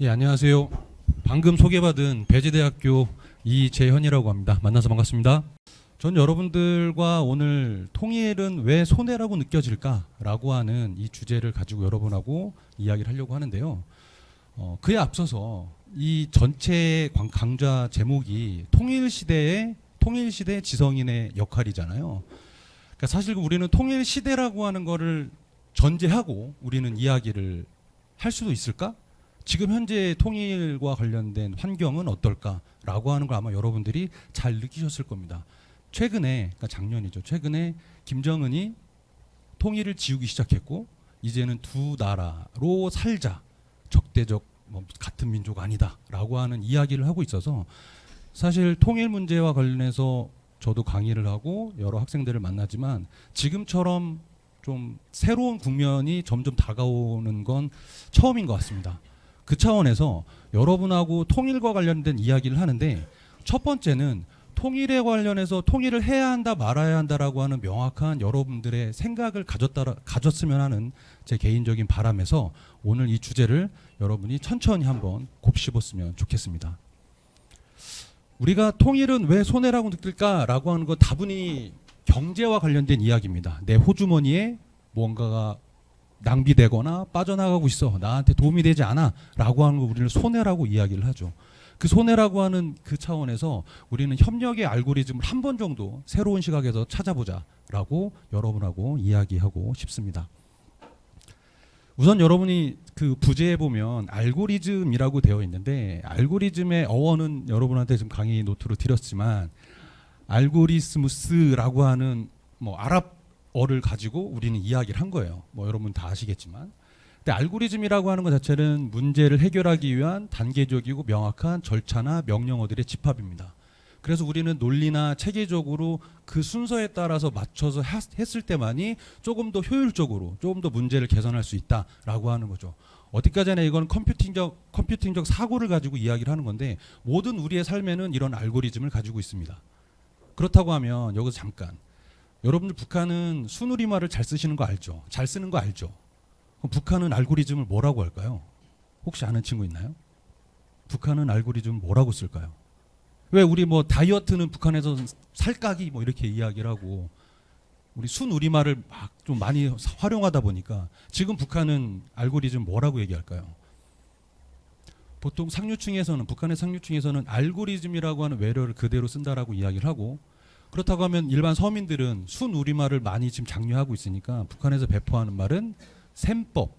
예, 안녕하세요. 방금 소개받은 배지대학교 이재현이라고 합니다. 만나서 반갑습니다. 전 여러분들과 오늘 통일은 왜 손해라고 느껴질까라고 하는 이 주제를 가지고 여러분하고 이야기를 하려고 하는데요. 그에 앞서서 이 전체 강좌 제목이 통일시대의 지성인의 역할이잖아요. 그러니까 사실 우리는 통일시대라고 하는 거를 전제하고 우리는 이야기를 할 수도 있을까? 지금 현재 통일과 관련된 환경은 어떨까라고 하는 걸 아마 여러분들이 잘 느끼셨을 겁니다. 최근에, 그러니까 작년이죠. 최근에 김정은이 통일을 지우기 시작했고 이제는 두 나라로 살자, 적대적 같은 민족 아니다라고 하는 이야기를 하고 있어서 사실 통일 문제와 관련해서 저도 강의를 하고 여러 학생들을 만나지만 지금처럼 좀 새로운 국면이 점점 다가오는 건 처음인 것 같습니다. 그 차원에서 여러분하고 통일과 관련된 이야기를 하는데 첫 번째는 통일에 관련해서 통일을 해야 한다 말아야 한다라고 하는 명확한 여러분들의 생각을 가졌으면 하는 제 개인적인 바람에서 오늘 이 주제를 여러분이 천천히 한번 곱씹었으면 좋겠습니다. 우리가 통일은 왜 손해라고 느낄까라고 하는 건 다분히 경제와 관련된 이야기입니다. 내 호주머니에 뭔가가 낭비되거나 빠져나가고 있어, 나한테 도움이 되지 않아 라고 하는 거 우리는 손해라고 이야기를 하죠. 그 손해라고 하는 그 차원에서 우리는 협력의 알고리즘을 한 번 정도 새로운 시각에서 찾아보자 라고 여러분하고 이야기하고 싶습니다. 우선 여러분이 그 부제에 보면 알고리즘이라고 되어 있는데 알고리즘의 어원은 여러분한테 지금 강의 노트로 드렸지만 알고리스무스라고 하는 아랍어를 가지고 우리는 이야기를 한 거예요. 여러분 다 아시겠지만. 근데 알고리즘이라고 하는 것 자체는 문제를 해결하기 위한 단계적이고 명확한 절차나 명령어들의 집합입니다. 그래서 우리는 논리나 체계적으로 그 순서에 따라서 맞춰서 했을 때만이 조금 더 효율적으로 조금 더 문제를 개선할 수 있다라고 하는 거죠. 어디까지나 이건 컴퓨팅적 사고를 가지고 이야기를 하는 건데 모든 우리의 삶에는 이런 알고리즘을 가지고 있습니다. 그렇다고 하면 여기서 잠깐 여러분들 북한은 순우리말을 잘 쓰시는 거 알죠? 잘 쓰는 거 알죠? 그럼 북한은 알고리즘을 뭐라고 할까요? 혹시 아는 친구 있나요? 북한은 알고리즘 뭐라고 쓸까요? 왜 우리 다이어트는 북한에서 살까기 이렇게 이야기를 하고 우리 순우리말을 막 좀 많이 활용하다 보니까 지금 북한은 알고리즘 뭐라고 얘기할까요? 보통 북한의 상류층에서는 알고리즘이라고 하는 외래어를 그대로 쓴다라고 이야기를 하고 그렇다고 하면 일반 서민들은 순우리말을 많이 지금 장려하고 있으니까 북한에서 배포하는 말은 셈법,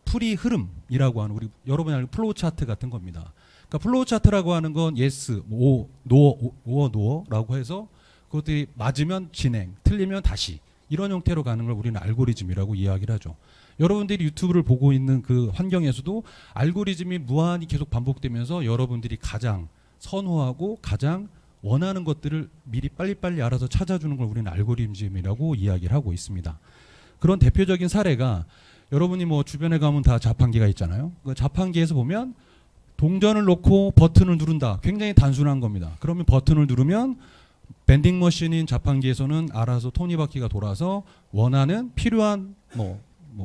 풀이 흐름이라고 하는 우리 여러분이 알고 플로우 차트 같은 겁니다. 그러니까 플로우 차트라고 하는 건 yes, no라고 해서 그것들이 맞으면 진행, 틀리면 다시 이런 형태로 가는 걸 우리는 알고리즘이라고 이야기를 하죠. 여러분들이 유튜브를 보고 있는 그 환경에서도 알고리즘이 무한히 계속 반복되면서 여러분들이 가장 선호하고 가장 원하는 것들을 미리 빨리빨리 알아서 찾아주는 걸 우리는 알고리즘이라고 이야기를 하고 있습니다. 그런 대표적인 사례가 여러분이 주변에 가면 다 자판기가 있잖아요. 그 자판기에서 보면 동전을 놓고 버튼을 누른다. 굉장히 단순한 겁니다. 그러면 버튼을 누르면 밴딩 머신인 자판기에서는 알아서 톱니바퀴가 돌아서 원하는 필요한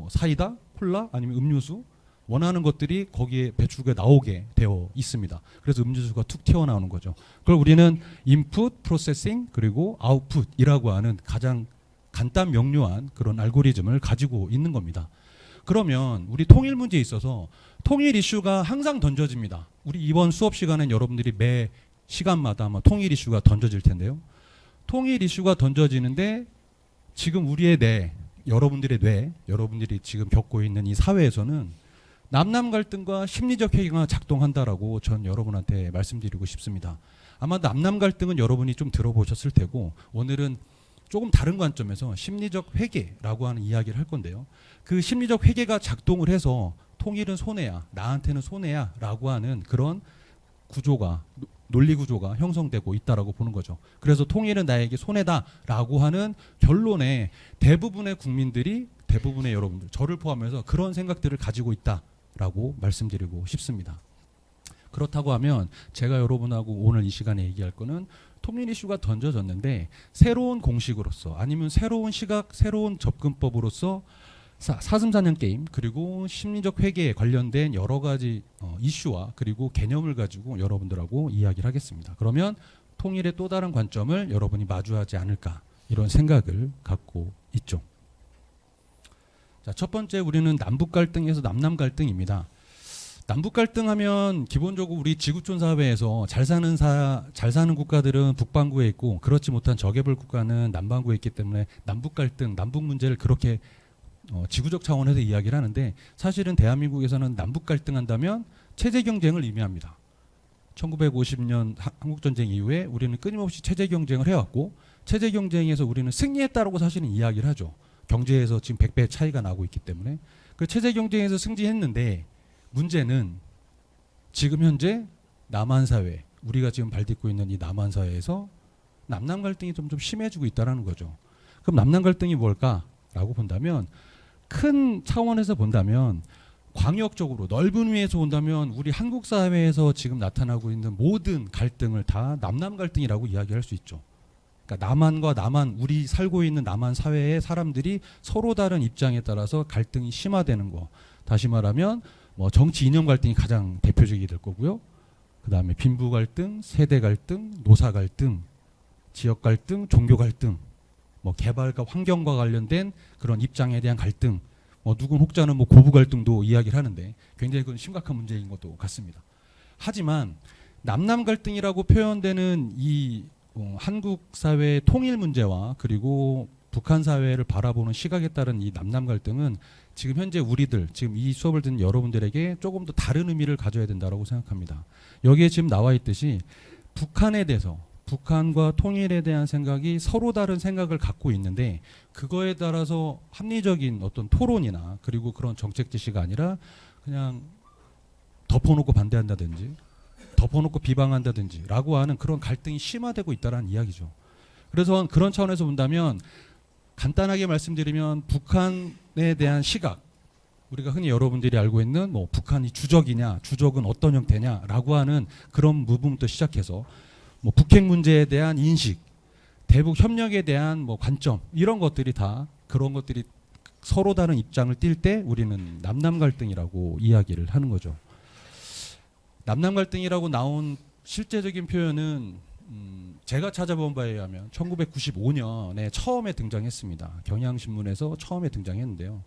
사이다, 콜라 아니면 음료수 원하는 것들이 거기에 배출구에 나오게 되어 있습니다. 그래서 음료수가 툭 튀어나오는 거죠. 그걸 우리는 인풋, 프로세싱 그리고 아웃풋이라고 하는 가장 간단 명료한 그런 알고리즘을 가지고 있는 겁니다. 그러면 우리 통일 문제에 있어서 통일 이슈가 항상 던져집니다. 우리 이번 수업 시간엔 여러분들이 매 시간마다 아마 통일 이슈가 던져질 텐데요. 통일 이슈가 던져지는데 지금 우리의 여러분들의 여러분들이 지금 겪고 있는 이 사회에서는 남남 갈등과 심리적 회의가 작동한다라고 전 여러분한테 말씀드리고 싶습니다. 아마 남남 갈등은 여러분이 좀 들어보셨을 테고 오늘은 조금 다른 관점에서 심리적 회계라고 하는 이야기를 할 건데요. 그 심리적 회계가 작동을 해서 통일은 손해야, 나한테는 손해야 라고 하는 그런 구조가 논리 구조가 형성되고 있다라고 보는 거죠. 그래서 통일은 나에게 손해다라고 하는 결론에 대부분의 국민들이 대부분의 여러분들 저를 포함해서 그런 생각들을 가지고 있다라고 말씀드리고 싶습니다. 그렇다고 하면 제가 여러분하고 오늘 이 시간에 얘기할 거는 통일 이슈가 던져졌는데 새로운 공식으로서 아니면 새로운 시각, 새로운 접근법으로서 사슴사냥 게임 그리고 심리적 회계에 관련된 여러 가지 이슈와 그리고 개념을 가지고 여러분들하고 이야기를 하겠습니다. 그러면 통일의 또 다른 관점을 여러분이 마주하지 않을까 이런 생각을 갖고 있죠. 자, 첫 번째 우리는 남북 갈등에서 남남 갈등입니다. 남북 갈등하면 기본적으로 우리 지구촌 사회에서 잘 사는 국가들은 북반구에 있고 그렇지 못한 저개발 국가는 남반구에 있기 때문에 남북 갈등, 남북 문제를 그렇게 지구적 차원에서 이야기를 하는데 사실은 대한민국에서는 남북 갈등한다면 체제 경쟁을 의미합니다. 1950년 한국전쟁 이후에 우리는 끊임없이 체제 경쟁을 해왔고 체제 경쟁에서 우리는 승리했다라고 사실은 이야기를 하죠. 경제에서 지금 100배 차이가 나고 있기 때문에 그 체제 경쟁에서 승리했는데 문제는 지금 현재 남한 사회 우리가 지금 발딛고 있는 이 남한 사회에서 남남 갈등이 좀 심해지고 있다는 거죠. 그럼 남남 갈등이 뭘까라고 본다면 큰 차원에서 본다면 광역적으로 넓은 의미에서 본다면 우리 한국 사회에서 지금 나타나고 있는 모든 갈등을 다 남남 갈등이라고 이야기할 수 있죠. 그러니까 남한과 남한 우리 살고 있는 남한 사회의 사람들이 서로 다른 입장에 따라서 갈등이 심화되는 거. 다시 말하면 뭐 정치 이념 갈등이 가장 대표적이 될 거고요. 그다음에 빈부 갈등, 세대 갈등, 노사 갈등, 지역 갈등, 종교 갈등, 뭐 개발과 환경과 관련된 그런 입장에 대한 갈등, 뭐 누군 혹자는 뭐 고부 갈등도 이야기를 하는데 굉장히 그건 심각한 문제인 것도 같습니다. 하지만 남남 갈등이라고 표현되는 이 한국 사회의 통일 문제와 그리고 북한 사회를 바라보는 시각에 따른 이 남남 갈등은 지금 현재 우리들 지금 이 수업을 듣는 여러분들에게 조금 더 다른 의미를 가져야 된다고 생각합니다. 여기에 지금 나와 있듯이 북한에 대해서 북한과 통일에 대한 생각이 서로 다른 생각을 갖고 있는데 그거에 따라서 합리적인 어떤 토론이나 그리고 그런 정책 지시가 아니라 그냥 덮어놓고 반대한다든지 덮어놓고 비방한다든지 라고 하는 그런 갈등이 심화되고 있다는 이야기죠. 그래서 그런 차원에서 본다면 간단하게 말씀드리면 북한에 대한 시각 우리가 흔히 여러분들이 알고 있는 뭐 북한이 주적이냐 주적은 어떤 형태냐라고 하는 그런 부분부터 시작해서 뭐 북핵 문제에 대한 인식 대북 협력에 대한 뭐 관점 이런 것들이 다 그런 것들이 서로 다른 입장을 띌 때 우리는 남남 갈등이라고 이야기를 하는 거죠. 남남 갈등이라고 나온 실제적인 표현은 제가 찾아본 바에 의하면 1995년에 처음에 등장했습니다. 경향신문에서 처음에 등장했는데요.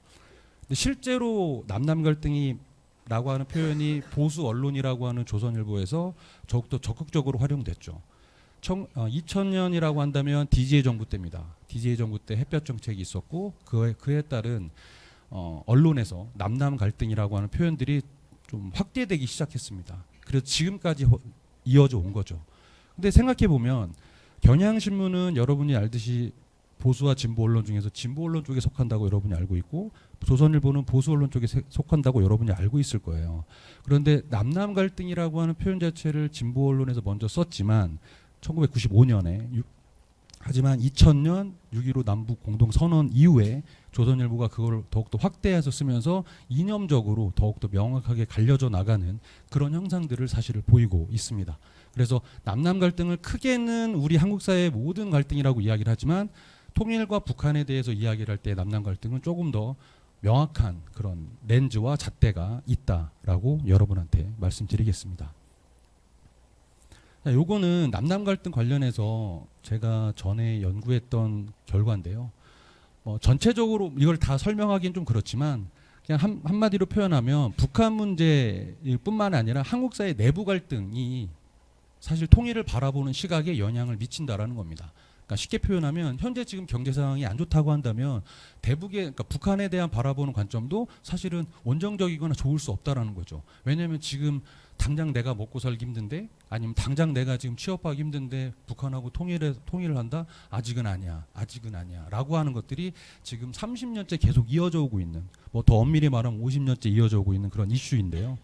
근데 실제로 남남 갈등이라고 하는 표현이 보수 언론이라고 하는 조선일보에서 더욱더 적극적으로 활용됐죠. 2000년이라고 한다면 DJ 정부 때입니다. DJ 정부 때 햇볕 정책이 있었고 그에 따른 언론에서 남남 갈등이라고 하는 표현들이 좀 확대되기 시작했습니다. 그래서 지금까지 이어져 온 거죠. 근데 생각해 보면 경향신문은 여러분이 알듯이 보수와 진보 언론 중에서 진보 언론 쪽에 속한다고 여러분이 알고 있고 조선일보는 보수 언론 쪽에 속한다고 여러분이 알고 있을 거예요. 그런데 남남 갈등이라고 하는 표현 자체를 진보 언론에서 먼저 썼지만 1995년에 하지만 2000년 6.15 남북 공동선언 이후에 조선일보가 그걸 더욱더 확대해서 쓰면서 이념적으로 더욱더 명확하게 갈려져 나가는 그런 형상들을 사실을 보이고 있습니다. 그래서 남남 갈등을 크게는 우리 한국 사회의 모든 갈등이라고 이야기를 하지만 통일과 북한에 대해서 이야기를 할 때 남남 갈등은 조금 더 명확한 그런 렌즈와 잣대가 있다라고 여러분한테 말씀드리겠습니다. 요거는 남남 갈등 관련해서 제가 전에 연구했던 결과인데요. 전체적으로 이걸 다 설명하기는 좀 그렇지만 그냥 한마디로 표현하면 북한 문제뿐만 아니라 한국 사회 내부 갈등이 사실 통일을 바라보는 시각에 영향을 미친다라는 겁니다. 그러니까 쉽게 표현하면 현재 지금 경제 상황이 안 좋다고 한다면 그러니까 북한에 대한 바라보는 관점도 사실은 원정적이거나 좋을 수 없다라는 거죠. 왜냐하면 지금 당장 내가 먹고 살기 힘든데 아니면 당장 내가 지금 취업하기 힘든데 북한하고 통일을 한다? 아직은 아니야 라고 하는 것들이 지금 30년째 계속 이어져 오고 있는 뭐 더 엄밀히 말하면 50년째 이어져 오고 있는 그런 이슈인데요.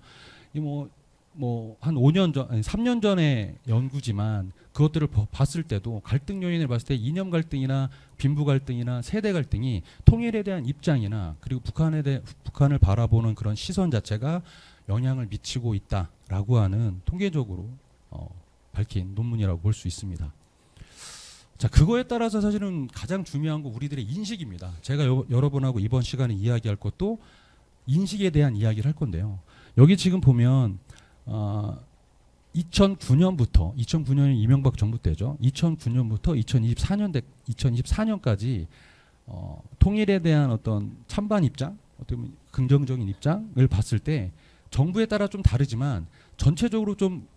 이 한 5년 전, 아니 3년 전의 연구지만 그것들을 봤을 때도 갈등 요인을 봤을 때 이념 갈등이나 빈부 갈등이나 세대 갈등이 통일에 대한 입장이나 그리고 북한을 바라보는 그런 시선 자체가 영향을 미치고 있다라고 하는 통계적으로 밝힌 논문이라고 볼 수 있습니다. 자, 그거에 따라서 사실은 가장 중요한 거 우리들의 인식입니다. 제가 여러분하고 이번 시간에 이야기할 것도 인식에 대한 이야기를 할 건데요. 여기 지금 보면 2009년이 이명박 정부 때죠. 2009년부터 2024년까지 통일에 대한 어떤 찬반 입장, 어떻게 보면 긍정적인 입장을 봤을 때 정부에 따라 좀 다르지만 전체적으로 좀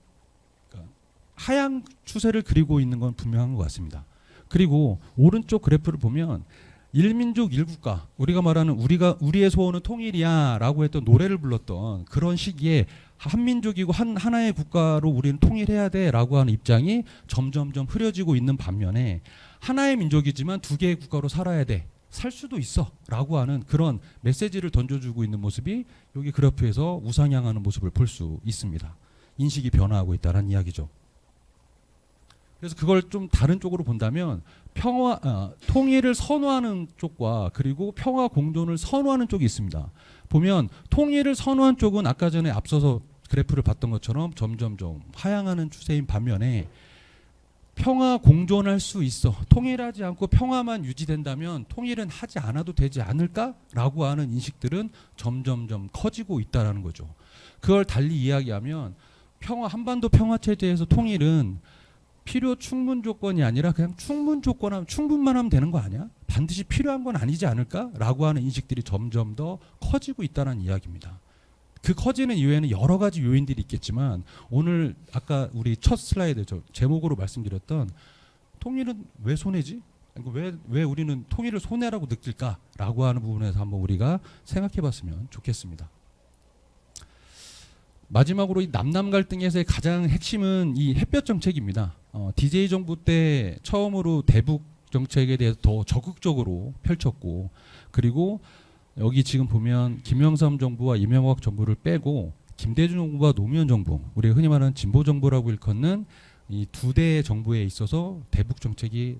하향 추세를 그리고 있는 건 분명한 것 같습니다. 그리고 오른쪽 그래프를 보면 일민족 일국가, 우리가 말하는 우리의 소원은 통일이야라고 했던 노래를 불렀던 그런 시기에 한민족이고 하나의 국가로 우리는 통일해야 돼라고 하는 입장이 점점점 흐려지고 있는 반면에 하나의 민족이지만 두 개의 국가로 살아야 돼, 살 수도 있어라고 하는 그런 메시지를 던져주고 있는 모습이 여기 그래프에서 우상향하는 모습을 볼 수 있습니다. 인식이 변화하고 있다는 이야기죠. 그래서 그걸 좀 다른 쪽으로 본다면 통일을 선호하는 쪽과 그리고 평화 공존을 선호하는 쪽이 있습니다. 보면 통일을 선호한 쪽은 아까 전에 앞서서 그래프를 봤던 것처럼 점점점 하향하는 추세인 반면에 평화 공존할 수 있어, 통일하지 않고 평화만 유지된다면 통일은 하지 않아도 되지 않을까라고 하는 인식들은 점점점 커지고 있다는 거죠. 그걸 달리 이야기하면 한반도 평화 체제에서 통일은 필요 충분 조건이 아니라 그냥 충분만 하면 되는 거 아니야? 반드시 필요한 건 아니지 않을까라고 하는 인식들이 점점 더 커지고 있다는 이야기입니다. 그 커지는 이유에는 여러 가지 요인들이 있겠지만 오늘 아까 우리 첫 슬라이드 제목으로 말씀드렸던 통일은 왜 손해지? 왜 우리는 통일을 손해라고 느낄까라고 하는 부분에서 한번 우리가 생각해봤으면 좋겠습니다. 마지막으로 이 남남 갈등에서의 가장 핵심은 이 햇볕 정책입니다. DJ 정부 때 처음으로 대북 정책에 대해서 더 적극적으로 펼쳤고, 그리고 여기 지금 보면 김영삼 정부와 이명박 정부를 빼고 김대중 정부와 노무현 정부, 우리가 흔히 말하는 진보 정부라고 일컫는 이 두 대 정부에 있어서 대북 정책이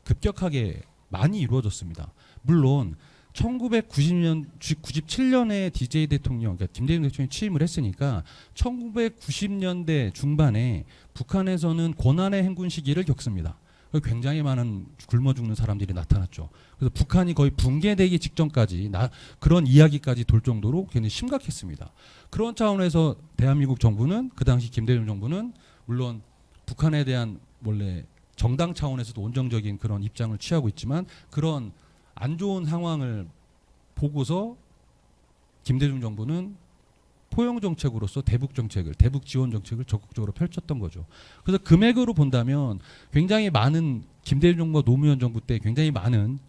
급격하게 많이 이루어졌습니다. 물론 1997년에 DJ 대통령, 그러니까 김대중 대통령이 취임을 했으니까 1990년대 중반에 북한에서는 고난의 행군 시기를 겪습니다. 굉장히 많은 굶어 죽는 사람들이 나타났죠. 그래서 북한이 거의 붕괴되기 직전까지 그런 이야기까지 돌 정도로 굉장히 심각했습니다. 그런 차원에서 대한민국 정부는, 그 당시 김대중 정부는 물론 북한에 대한 원래 정당 차원에서도 온정적인 그런 입장을 취하고 있지만 그런 안 좋은 상황을 보고서 김대중 정부는 포용 정책으로서 대북 지원 정책을 적극적으로 펼쳤던 거죠. 그래서 금액으로 본다면 굉장히 많은, 김대중 정부와 노무현 정부 때 굉장히 많은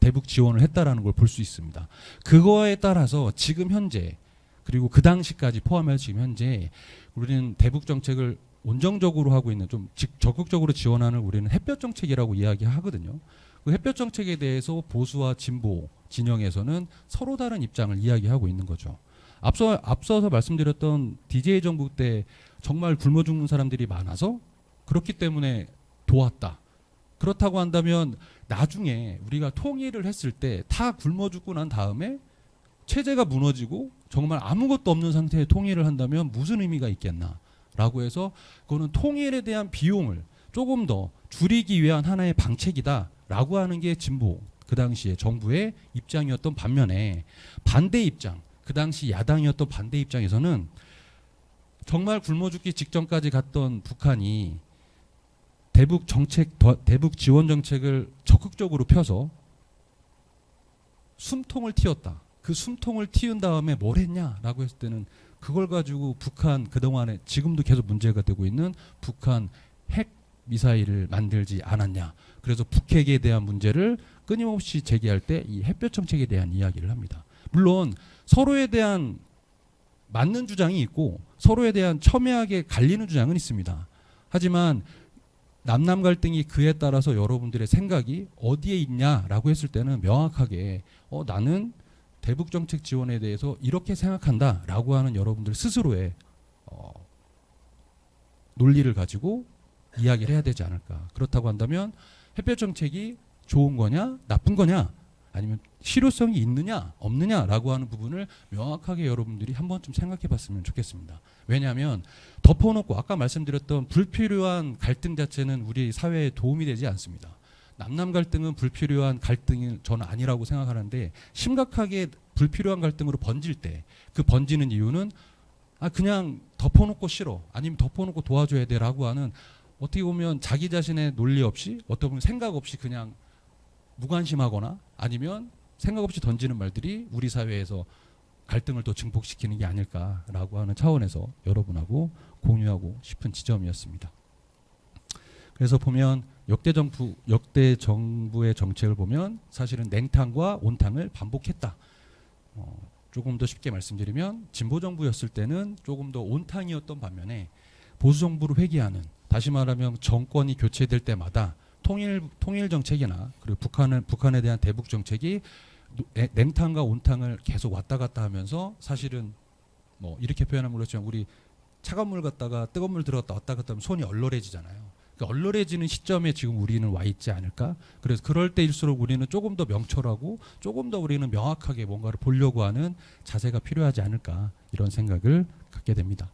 대북 지원을 했다라는 걸 볼 수 있습니다. 그거에 따라서 지금 현재, 그리고 그 당시까지 포함해서 지금 현재 우리는 대북 정책을 온정적으로 하고 있는, 좀 적극적으로 지원하는 우리는 햇볕 정책이라고 이야기하거든요. 그 햇볕 정책에 대해서 보수와 진보 진영에서는 서로 다른 입장을 이야기하고 있는 거죠. 앞서서 말씀드렸던 DJ 정부 때 정말 굶어 죽는 사람들이 많아서 그렇기 때문에 도왔다. 그렇다고 한다면 나중에 우리가 통일을 했을 때 다 굶어 죽고 난 다음에 체제가 무너지고 정말 아무것도 없는 상태에 통일을 한다면 무슨 의미가 있겠나라고 해서 그거는 통일에 대한 비용을 조금 더 줄이기 위한 하나의 방책이다라고 하는 게 진보, 그 당시에 정부의 입장이었던 반면에 반대 입장, 그 당시 야당이었던 반대 입장에서는 정말 굶어 죽기 직전까지 갔던 북한이 대북 지원 정책을 적극적으로 펴서 숨통을 틔웠다. 그 숨통을 틔운 다음에 뭘 했냐라고 했을 때는 그걸 가지고 북한, 그동안에 지금도 계속 문제가 되고 있는 북한 핵 미사일을 만들지 않았냐. 그래서 북핵에 대한 문제를 끊임없이 제기할 때 이 햇볕 정책에 대한 이야기를 합니다. 물론 서로에 대한 맞는 주장이 있고 서로에 대한 첨예하게 갈리는 주장은 있습니다. 하지만 남남 갈등이 그에 따라서 여러분들의 생각이 어디에 있냐라고 했을 때는 명확하게 나는 대북 정책 지원에 대해서 이렇게 생각한다라고 하는 여러분들 스스로의 논리를 가지고 이야기를 해야 되지 않을까. 그렇다고 한다면 햇볕 정책이 좋은 거냐 나쁜 거냐, 아니면 실효성이 있느냐 없느냐라고 하는 부분을 명확하게 여러분들이 한 번쯤 생각해 봤으면 좋겠습니다. 왜냐하면 덮어놓고 아까 말씀드렸던 불필요한 갈등 자체는 우리 사회에 도움이 되지 않습니다. 남남 갈등은 불필요한 갈등이 저는 아니라고 생각하는데, 심각하게 불필요한 갈등으로 번질 때 그 번지는 이유는 그냥 덮어놓고 싫어, 아니면 덮어놓고 도와줘야 돼라고 하는, 어떻게 보면 자기 자신의 논리 없이, 어떻게 보면 생각 없이 그냥 무관심하거나 아니면 생각 없이 던지는 말들이 우리 사회에서 갈등을 더 증폭시키는 게 아닐까라고 하는 차원에서 여러분하고 공유하고 싶은 지점이었습니다. 그래서 보면 역대 정부의 정책을 보면 사실은 냉탕과 온탕을 반복했다. 조금 더 쉽게 말씀드리면 진보 정부였을 때는 조금 더 온탕이었던 반면에 보수 정부를 회귀하는, 다시 말하면 정권이 교체될 때마다 통일 정책이나 그리고 북한에 대한 대북 정책이 냉탕과 온탕을 계속 왔다 갔다 하면서, 사실은 뭐 이렇게 표현하면 그렇지만 우리 차가운 물 갔다가 뜨거운 물 들어갔다 왔다 갔다 하면 손이 얼얼해지잖아요. 그러니까 얼얼해지는 시점에 지금 우리는 와 있지 않을까. 그래서 그럴 때일수록 우리는 조금 더 명철하고 조금 더 우리는 명확하게 뭔가를 보려고 하는 자세가 필요하지 않을까, 이런 생각을 갖게 됩니다.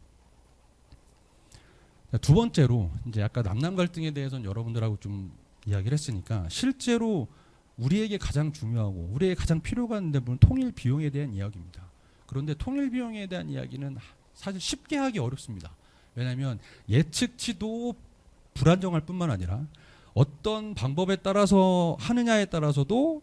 두 번째로, 이제 아까 남남 갈등에 대해서는 여러분들하고 좀 이야기를 했으니까, 실제로 우리에게 가장 중요하고 우리에게 가장 필요가 있는 부분은 통일 비용에 대한 이야기입니다. 그런데 통일 비용에 대한 이야기는 사실 쉽게 하기 어렵습니다. 왜냐하면 예측치도 불안정할 뿐만 아니라 어떤 방법에 따라서 하느냐에 따라서도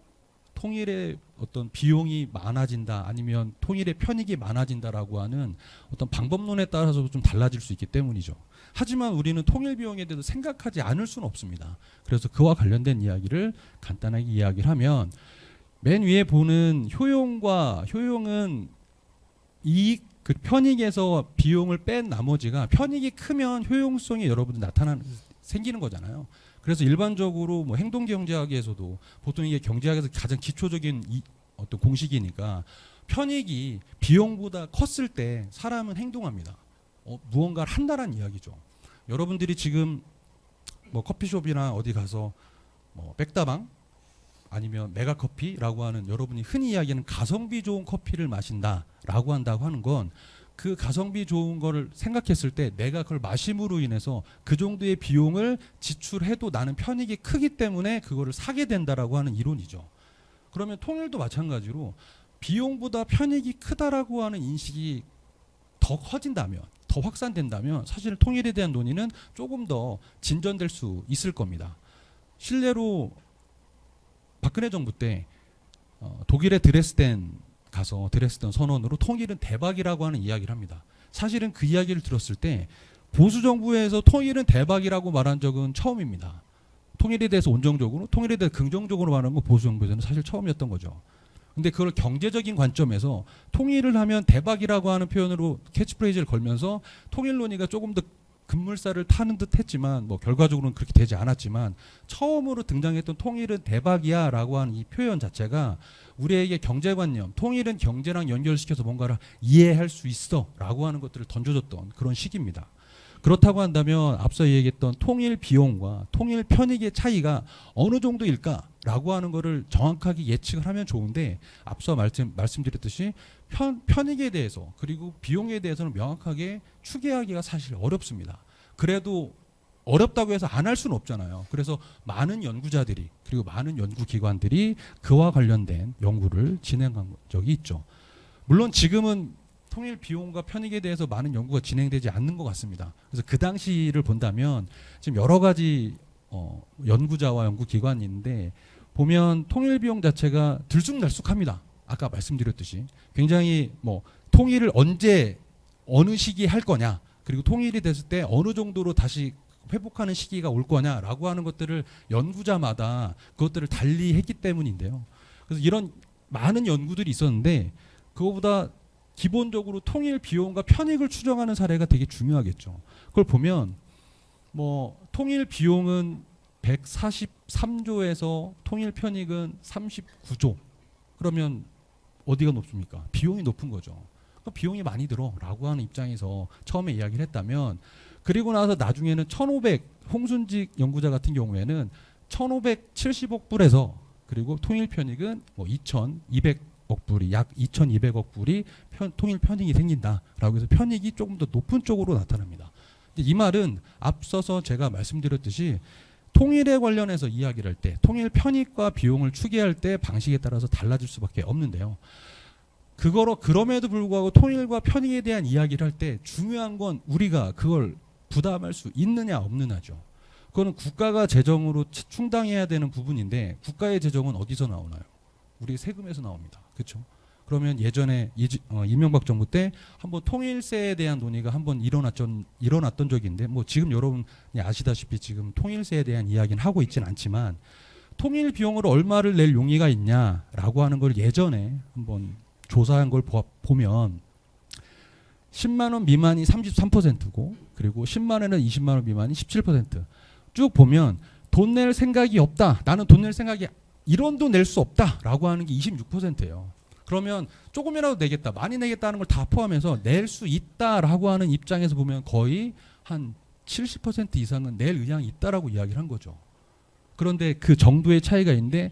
통일의 어떤 비용이 많아진다, 아니면 통일의 편익이 많아진다라고 하는 어떤 방법론에 따라서도 좀 달라질 수 있기 때문이죠. 하지만 우리는 통일 비용에 대해서 생각하지 않을 수는 없습니다. 그래서 그와 관련된 이야기를 간단하게 이야기를 하면, 맨 위에 보는 효용은 이익, 그 편익에서 비용을 뺀 나머지가, 편익이 크면 효용성이 여러분들 생기는 거잖아요. 그래서 일반적으로 뭐 행동경제학에서도 보통 이게 경제학에서 가장 기초적인 어떤 공식이니까, 편익이 비용보다 컸을 때 사람은 행동합니다. 무언가를 한다라는 이야기죠. 여러분들이 지금 뭐 커피숍이나 어디 가서 뭐 백다방 아니면 메가커피라고 하는, 여러분이 흔히 이야기하는 가성비 좋은 커피를 마신다라고 한다고 하는 건, 그 가성비 좋은 거를 생각했을 때 내가 그걸 마심으로 인해서 그 정도의 비용을 지출해도 나는 편익이 크기 때문에 그거를 사게 된다라고 하는 이론이죠. 그러면 통일도 마찬가지로 비용보다 편익이 크다라고 하는 인식이 더 커진다면, 더 확산된다면, 사실 통일에 대한 논의는 조금 더 진전될 수 있을 겁니다. 실례로 박근혜 정부 때 독일의 드레스덴 선언으로 통일은 대박이라고 하는 이야기를 합니다. 사실은 그 이야기를 들었을 때 보수 정부에서 통일은 대박이라고 말한 적은 처음입니다. 통일에 대해서 온정적으로, 통일에 대해서 긍정적으로 말하는 건 보수 정부에서는 사실 처음이었던 거죠. 근데 그걸 경제적인 관점에서 통일을 하면 대박이라고 하는 표현으로 캐치프레이즈를 걸면서 통일 논의가 조금 더 급물살을 타는 듯 했지만, 뭐 결과적으로는 그렇게 되지 않았지만, 처음으로 등장했던 통일은 대박이야 라고 하는 이 표현 자체가 우리에게 경제관념, 통일은 경제랑 연결시켜서 뭔가를 이해할 수 있어 라고 하는 것들을 던져줬던 그런 시기입니다. 그렇다고 한다면 앞서 얘기했던 통일 비용과 통일 편익의 차이가 어느 정도일까 라고 하는 거를 정확하게 예측을 하면 좋은데, 앞서 말씀드렸듯이 편익에 대해서 그리고 비용에 대해서는 명확하게 추계하기가 사실 어렵습니다. 그래도 어렵다고 해서 안 할 수는 없잖아요. 그래서 많은 연구자들이, 그리고 많은 연구기관들이 그와 관련된 연구를 진행한 적이 있죠. 물론 지금은 통일 비용과 편익에 대해서 많은 연구가 진행되지 않는 것 같습니다. 그래서 그 당시를 본다면 지금 여러 가지 연구자와 연구기관이 있는데, 보면 통일 비용 자체가 들쑥날쑥합니다. 아까 말씀드렸듯이 굉장히 뭐 통일을 언제 어느 시기에 할 거냐, 그리고 통일이 됐을 때 어느 정도로 다시 회복하는 시기가 올 거냐라고 하는 것들을 연구자마다 그것들을 달리 했기 때문인데요. 그래서 이런 많은 연구들이 있었는데, 그거보다 기본적으로 통일 비용과 편익을 추정하는 사례가 되게 중요하겠죠. 그걸 보면 뭐 통일 비용은 143조에서 통일 편익은 39조. 그러면 어디가 높습니까? 비용이 높은 거죠. 그러니까 비용이 많이 들어라고 하는 입장에서 처음에 이야기를 했다면, 그리고 나서 나중에는 홍순직 연구자 같은 경우에는 1570억 불에서 그리고 통일 편익은 뭐 2,200억 불이 약 2,200억 불이 통일 편익이 생긴다라고 해서 편익이 조금 더 높은 쪽으로 나타납니다. 이 말은 앞서서 제가 말씀드렸듯이 통일에 관련해서 이야기를 할 때 통일 편익과 비용을 추계할 때 방식에 따라서 달라질 수밖에 없는데요. 그럼에도 불구하고 통일과 편익에 대한 이야기를 할 때 중요한 건 우리가 그걸 부담할 수 있느냐 없느냐죠. 그거는 국가가 재정으로 충당해야 되는 부분인데 일가의 재정은 어디서 나오나요? 우리 세금에서 나옵니다. 그렇죠? 그러면 예전에 이명박 정부 때 한번 통일세에 대한 논의가 한번 일어났던 적이 있는데 뭐 지금 여러분이 아시다시피 지금 통일세에 대한 이야기는 하고 있지는 않지만 통일 비용으로 얼마를 낼 용의가 있냐라고 하는 걸 예전에 한번 조사한 걸 보면 10만 원 미만이 33%고 그리고 10만 원에는 20만 원 미만이 17%. 쭉 보면 돈 낼 생각이 없다. 나는 돈 낼 생각이 1원도 낼 수 없다라고 하는 게 26%예요. 그러면 조금이라도 내겠다, 많이 내겠다는 걸 다 포함해서 낼 수 있다라고 하는 입장에서 보면 거의 한 70% 이상은 낼 의향이 있다라고 이야기를 한 거죠. 그런데 그 정도의 차이가 있는데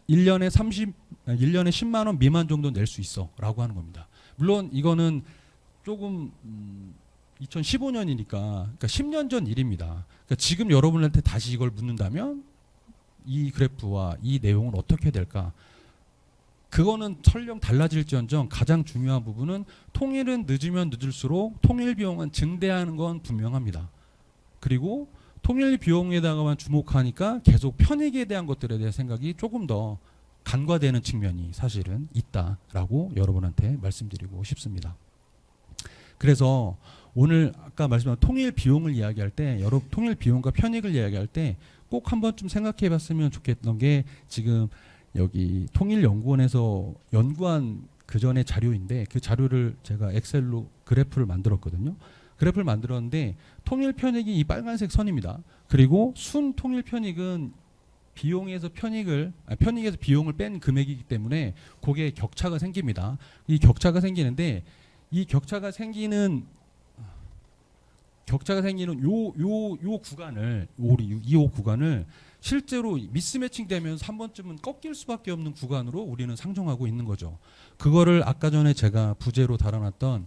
1년에 10만 원 미만 정도 낼 수 있어라고 하는 겁니다. 물론 이거는 조금 2015년이니까 그러니까 10년 전 일입니다. 그러니까 지금 여러분한테 다시 이걸 묻는다면 이 그래프와 이 내용은 어떻게 될까? 그거는 설령 달라질지언정 가장 중요한 부분은 통일은 늦으면 늦을수록 통일 비용은 증대하는 건 분명합니다. 그리고 통일 비용에다가만 주목하니까 계속 편익에 대한 것들에 대한 생각이 조금 더 간과되는 측면이 사실은 있다라고 여러분한테 말씀드리고 싶습니다. 그래서 오늘 아까 말씀한 통일 비용을 이야기할 때 여러분 통일 비용과 편익을 이야기할 때 꼭 한 번쯤 생각해 봤으면 좋겠던 게 지금 여기 통일연구원에서 연구한 그 전의 자료인데 그 자료를 제가 엑셀로 그래프를 만들었거든요. 그래프를 만들었는데 통일 편익이 이 빨간색 선입니다. 그리고 순 통일 편익은 편익에서 비용을 뺀 금액이기 때문에 거기에 격차가 생깁니다. 이 격차가 생기는데 이 격차가 생기는 요 구간을 실제로 미스매칭 되면서 한 번쯤은 꺾일 수밖에 없는 구간으로 우리는 상정하고 있는 거죠. 그거를 아까 전에 제가 부제로 달아놨던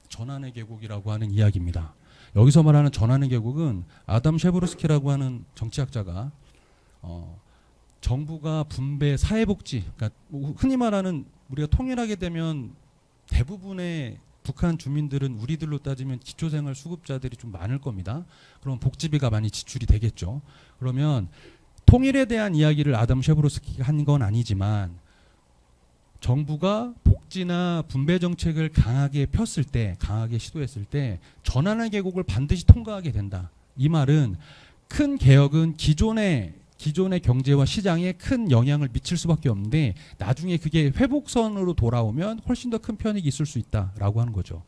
전환의 계곡이라고 하는 이야기입니다. 여기서 말하는 전환의 계곡은 아담 셰브르스키라고 하는 정치학자가 정부가 분배 사회복지, 그러니까 흔히 말하는 우리가 통일하게 되면 대부분의 북한 주민들은 우리들로 따지면 기초생활 수급자들이 좀 많을 겁니다. 그럼 복지비가 많이 지출이 되겠죠. 그러면 통일에 대한 이야기를 아담 셰브로스키가 한 건 아니지만 정부가 복지나 분배 정책을 강하게 폈을 때, 강하게 시도했을 때 전환의 계곡을 반드시 통과하게 된다. 이 말은 큰 개혁은 기존의 경제와 시장에 큰 영향을 미칠 수밖에 없는데 나중에 그게 회복선으로 돌아오면 훨씬 더 큰 편익이 있을 수 있다라고 하는 거죠.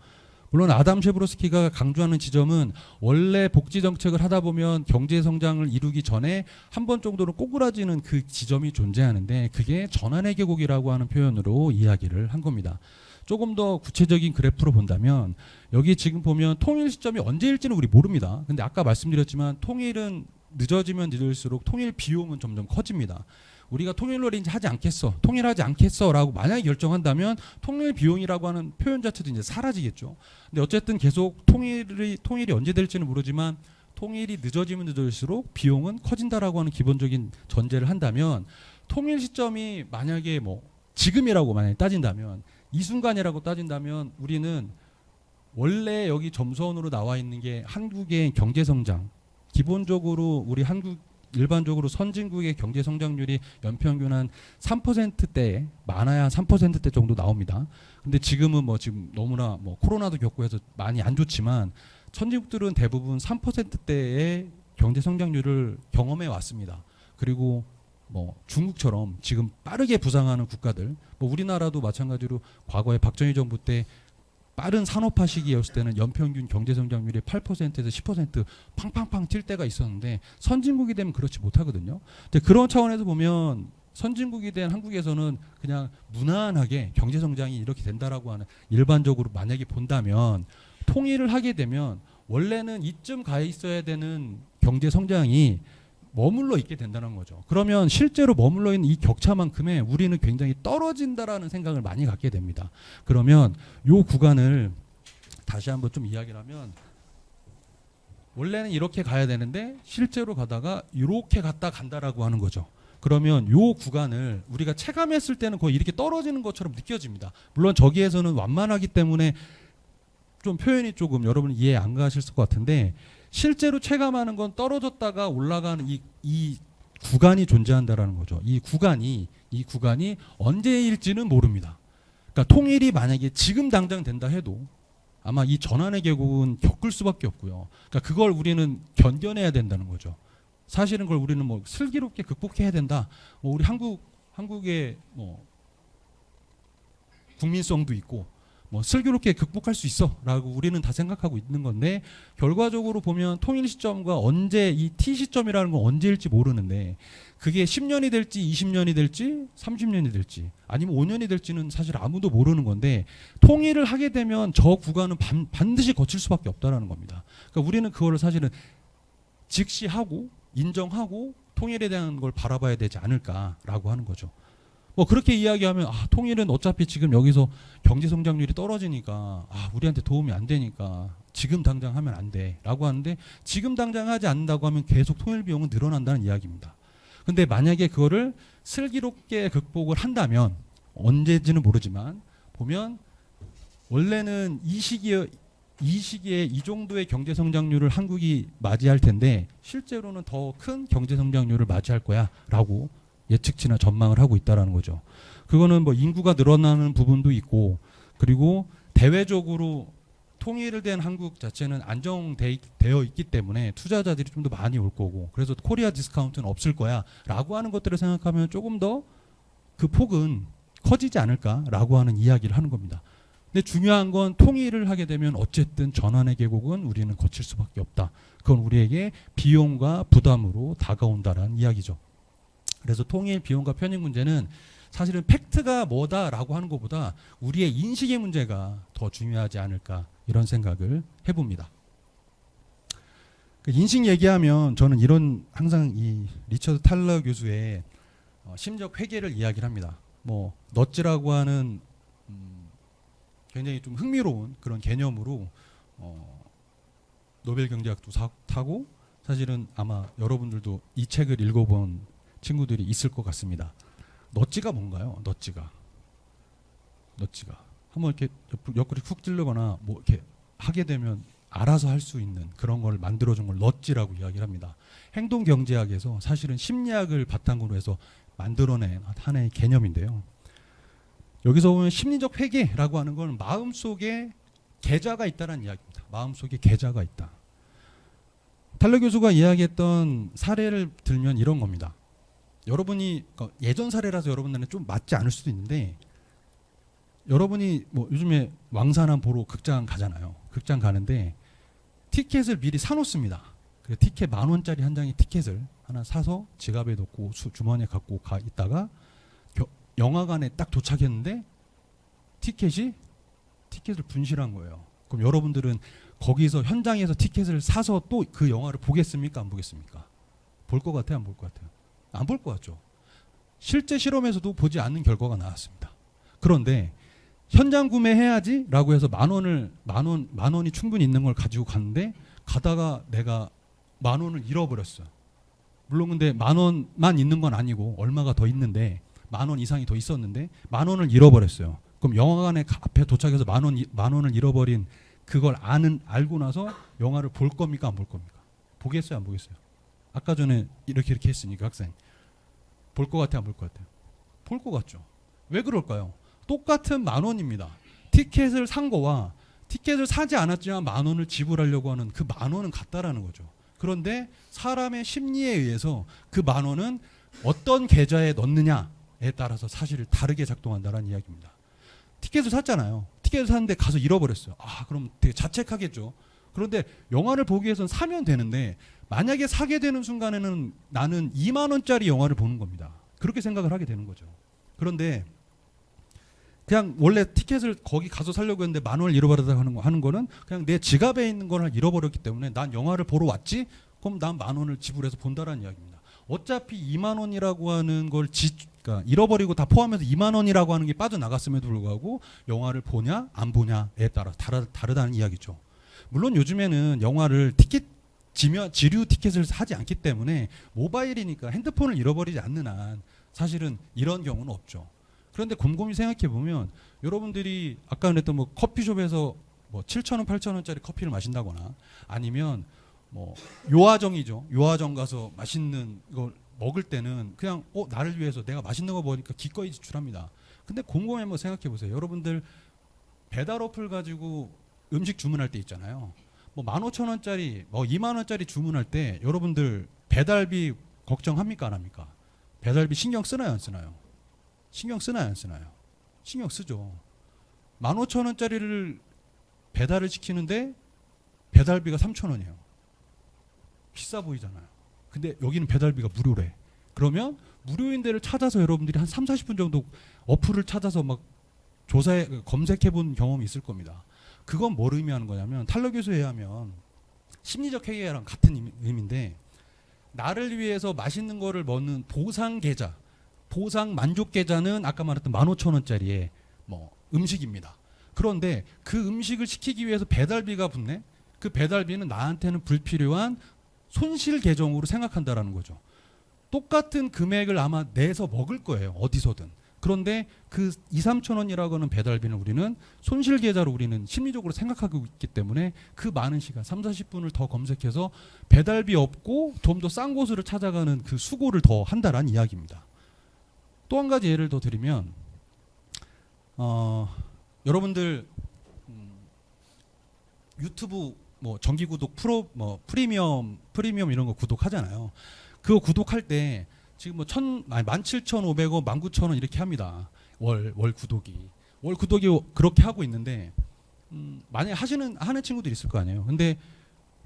물론 아담 셰브로스키가 강조하는 지점은 원래 복지 정책을 하다 보면 경제 성장을 이루기 전에 한 번 정도는 꼬꾸라지는 그 지점이 존재하는데 그게 전환의 계곡이라고 하는 표현으로 이야기를 한 겁니다. 조금 더 구체적인 그래프로 본다면 여기 지금 보면 통일 시점이 언제일지는 우리 모릅니다. 근데 아까 말씀드렸지만 통일은 늦어지면 늦을수록 통일 비용은 점점 커집니다. 우리가 통일을 이제 하지 않겠어, 통일하지 않겠어라고 만약에 결정한다면 통일 비용이라고 하는 표현 자체도 이제 사라지겠죠. 근데 어쨌든 계속 통일이 언제 될지는 모르지만 통일이 늦어지면 늦을수록 비용은 커진다라고 하는 기본적인 전제를 한다면 통일 시점이 만약에 뭐 지금이라고 만약에 따진다면 이 순간이라고 따진다면 우리는 원래 여기 점선으로 나와 있는 게 한국의 경제 성장 기본적으로 우리 한국 일반적으로 선진국의 경제 성장률이 연평균 한 3%대 많아야 3%대 정도 나옵니다. 근데 지금은 뭐 지금 너무나 뭐 코로나도 겪고 해서 많이 안 좋지만 선진국들은 대부분 3%대의 경제 성장률을 경험해 왔습니다. 그리고 뭐 중국처럼 지금 빠르게 부상하는 국가들, 뭐 우리나라도 마찬가지로 과거에 박정희 정부 때 빠른 산업화 시기였을 때는 연평균 경제 성장률이 8%에서 10% 팡팡팡 튈 때가 있었는데 선진국이 되면 그렇지 못하거든요. 근데 그런 차원에서 보면 선진국이 된 한국에서는 그냥 무난하게 경제 성장이 이렇게 된다라고 하는 일반적으로 만약에 본다면 통일을 하게 되면 원래는 이쯤 가 있어야 되는 경제 성장이 머물러 있게 된다는 거죠. 그러면 실제로 머물러 있는 이 격차만큼에 우리는 굉장히 떨어진다라는 생각을 많이 갖게 됩니다. 그러면 요 구간을 다시 한번 좀 이야기를 하면, 원래는 이렇게 가야 되는데 실제로 가다가 이렇게 갔다 간다라고 하는 거죠. 그러면 요 구간을 우리가 체감했을 때는 거의 이렇게 떨어지는 것처럼 느껴집니다. 물론 저기에서는 완만하기 때문에 좀 표현이 조금 여러분 이해 안 가실 것 같은데, 실제로 체감하는 건 떨어졌다가 올라가는 이 구간이 존재한다라는 거죠. 이 구간이 언제일지는 모릅니다. 그러니까 통일이 만약에 지금 당장 된다 해도 아마 이 전환의 계곡은 겪을 수밖에 없고요. 그러니까 그걸 우리는 견뎌내야 된다는 거죠. 사실은 그걸 우리는 뭐 슬기롭게 극복해야 된다. 뭐 우리 한국의 뭐 국민성도 있고 뭐 슬기롭게 극복할 수 있어라고 우리는 다 생각하고 있는 건데, 결과적으로 보면 통일 시점과 언제, 이 T 시점이라는 건 언제일지 모르는데, 그게 10년이 될지 20년이 될지 30년이 될지 아니면 5년이 될지는 사실 아무도 모르는 건데, 통일을 하게 되면 저 구간은 반드시 거칠 수밖에 없다라는 겁니다. 그러니까 우리는 그거를 사실은 직시하고 인정하고 통일에 대한 걸 바라봐야 되지 않을까라고 하는 거죠. 뭐 그렇게 이야기하면 통일은 어차피 지금 여기서 경제 성장률이 떨어지니까 우리한테 도움이 안 되니까 지금 당장 하면 안 돼라고 하는데, 지금 당장 하지 않는다고 하면 계속 통일 비용은 늘어난다는 이야기입니다. 근데 만약에 그거를 슬기롭게 극복을 한다면, 언제인지는 모르지만 보면 원래는 이 시기에 이 정도의 경제 성장률을 한국이 맞이할 텐데 실제로는 더 큰 경제 성장률을 맞이할 거야라고 예측치나 전망을 하고 있다라는 거죠. 그거는 뭐 인구가 늘어나는 부분도 있고, 그리고 대외적으로 통일을 된 한국 자체는 안정되어 있기 때문에 투자자들이 좀 더 많이 올 거고, 그래서 코리아 디스카운트는 없을 거야라고 하는 것들을 생각하면 조금 더 그 폭은 커지지 않을까라고 하는 이야기를 하는 겁니다. 근데 중요한 건 통일을 하게 되면 어쨌든 전환의 계곡은 우리는 거칠 수밖에 없다. 그건 우리에게 비용과 부담으로 다가온다라는 이야기죠. 그래서 통일 비용과 편익 문제는 사실은 팩트가 뭐다라고 하는 것보다 우리의 인식의 문제가 더 중요하지 않을까, 이런 생각을 해봅니다. 인식 얘기하면 저는 항상 이 리처드 탈러 교수의 심적 회계를 이야기를 합니다. 뭐 넛지라고 하는 굉장히 좀 흥미로운 그런 개념으로 노벨 경제학도 타고, 사실은 아마 여러분들도 이 책을 읽어본 친구들이 있을 것 같습니다. 넛지가 뭔가요? 넛지가 한번 이렇게 옆구리 쿡 찔르거나 뭐 이렇게 하게 되면 알아서 할 수 있는 그런 걸 만들어준 걸 넛지라고 이야기를 합니다. 행동 경제학에서 사실은 심리학을 바탕으로 해서 만들어낸 하나의 개념인데요. 여기서 보면 심리적 회계라고 하는 건 마음속에 계좌가 있다는 이야기입니다. 마음속에 계좌가 있다. 탈러 교수가 이야기했던 사례를 들면 이런 겁니다. 여러분이 예전 사례라서 여러분들은 좀 맞지 않을 수도 있는데, 여러분이 뭐 요즘에 왕산암 보러 극장 가잖아요. 극장 가는데 티켓을 미리 사놓습니다. 그래서 티켓 10,000원짜리 한 장의 티켓을 하나 사서 지갑에 넣고 주머니에 갖고 가 있다가 영화관에 딱 도착했는데 티켓을 분실한 거예요. 그럼 여러분들은 거기서 현장에서 티켓을 사서 또 그 영화를 보겠습니까? 안 보겠습니까? 볼 것 같아요? 안 볼 것 같아요? 안 볼 것 같죠. 실제 실험에서도 보지 않는 결과가 나왔습니다. 그런데 현장 구매해야지 라고 해서 만 원이 충분히 있는 걸 가지고 갔는데, 가다가 내가 10,000원을 잃어버렸어요. 물론 근데 10,000원만 있는 건 아니고 얼마가 더 있는데 10,000원 이상이 더 있었는데 10,000원을 잃어버렸어요. 그럼 영화관에 앞에 도착해서 10,000원을 잃어버린 그걸 알고 나서 영화를 볼 겁니까? 안 볼 겁니까? 보겠어요? 안 보겠어요? 아까 전에 이렇게 했으니까 학생 볼 것 같아요? 안 볼 것 같아요? 볼 것 같죠. 왜 그럴까요? 똑같은 10,000원입니다. 티켓을 산 거와 티켓을 사지 않았지만 10,000원을 지불하려고 하는 그 10,000원은 같다라는 거죠. 그런데 사람의 심리에 의해서 그 10,000원은 어떤 계좌에 넣느냐에 따라서 사실 다르게 작동한다는 이야기입니다. 티켓을 샀잖아요. 티켓을 샀는데 가서 잃어버렸어요. 그럼 되게 자책하겠죠. 그런데 영화를 보기 위해서는 사면 되는데, 만약에 사게 되는 순간에는 나는 20,000원짜리 영화를 보는 겁니다. 그렇게 생각을 하게 되는 거죠. 그런데 그냥 원래 티켓을 거기 가서 살려고 했는데 10,000원을 잃어버렸다고 하는 거는 그냥 내 지갑에 있는 걸 잃어버렸기 때문에 난 영화를 보러 왔지? 그럼 난 10,000원을 지불해서 본다라는 이야기입니다. 어차피 2만 원이라고 하는 걸 그러니까 잃어버리고 다 포함해서 2만 원이라고 하는 게 빠져나갔음에도 불구하고 영화를 보냐 안 보냐에 따라 다르다는 이야기죠. 물론 요즘에는 영화를 지류 티켓을 사지 않기 때문에 모바일이니까 핸드폰을 잃어버리지 않는 한 사실은 이런 경우는 없죠. 그런데 곰곰이 생각해 보면 여러분들이 아까 그랬던 뭐 커피숍에서 뭐 7,000원, 8,000원짜리 커피를 마신다거나 아니면 뭐 요아정이죠. 요아정 가서 맛있는 걸 먹을 때는 그냥 나를 위해서 내가 맛있는 거 먹으니까 기꺼이 지출합니다. 근데 곰곰이 한번 생각해 보세요. 여러분들 배달 어플 가지고 음식 주문할 때 있잖아요. 뭐 15,000원짜리, 뭐 2만 원짜리 주문할 때 여러분들 배달비 걱정합니까 안 합니까? 배달비 신경 쓰나요 안 쓰나요? 신경 쓰나요 안 쓰나요? 신경 쓰죠. 15,000원짜리를 배달을 시키는데 배달비가 3,000원이에요. 비싸 보이잖아요. 근데 여기는 배달비가 무료래. 그러면 무료인 데를 찾아서 여러분들이 한 3, 40분 정도 어플을 찾아서 막 검색해 본 경험이 있을 겁니다. 그건 뭘 의미하는 거냐면 탈러 교수에 의하면 심리적 해결이랑 같은 의미인데 나를 위해서 맛있는 거를 먹는 보상 계좌, 보상 만족 계좌는 아까 말했던 15,000원짜리의 뭐 음식입니다. 그런데 그 음식을 시키기 위해서 배달비가 붙네. 그 배달비는 나한테는 불필요한 손실 계정으로 생각한다라는 거죠. 똑같은 금액을 아마 내서 먹을 거예요. 어디서든. 그런데 그 2, 3천 원이라고 하는 배달비는 우리는 손실 계좌로 우리는 심리적으로 생각하고 있기 때문에 그 많은 시간 3, 40분을 더 검색해서 배달비 없고 좀 더 싼 곳으로 찾아가는 그 수고를 더 한다라는 이야기입니다. 또 한 가지 예를 더 드리면 여러분들 유튜브 뭐 정기 구독 프리미엄 이런 거 구독하잖아요. 그거 구독할 때 지금 뭐 17,500원, 19,000원 이렇게 합니다. 월 구독이. 월 구독이 그렇게 하고 있는데 만약에 하는 친구들이 있을 거 아니에요. 근데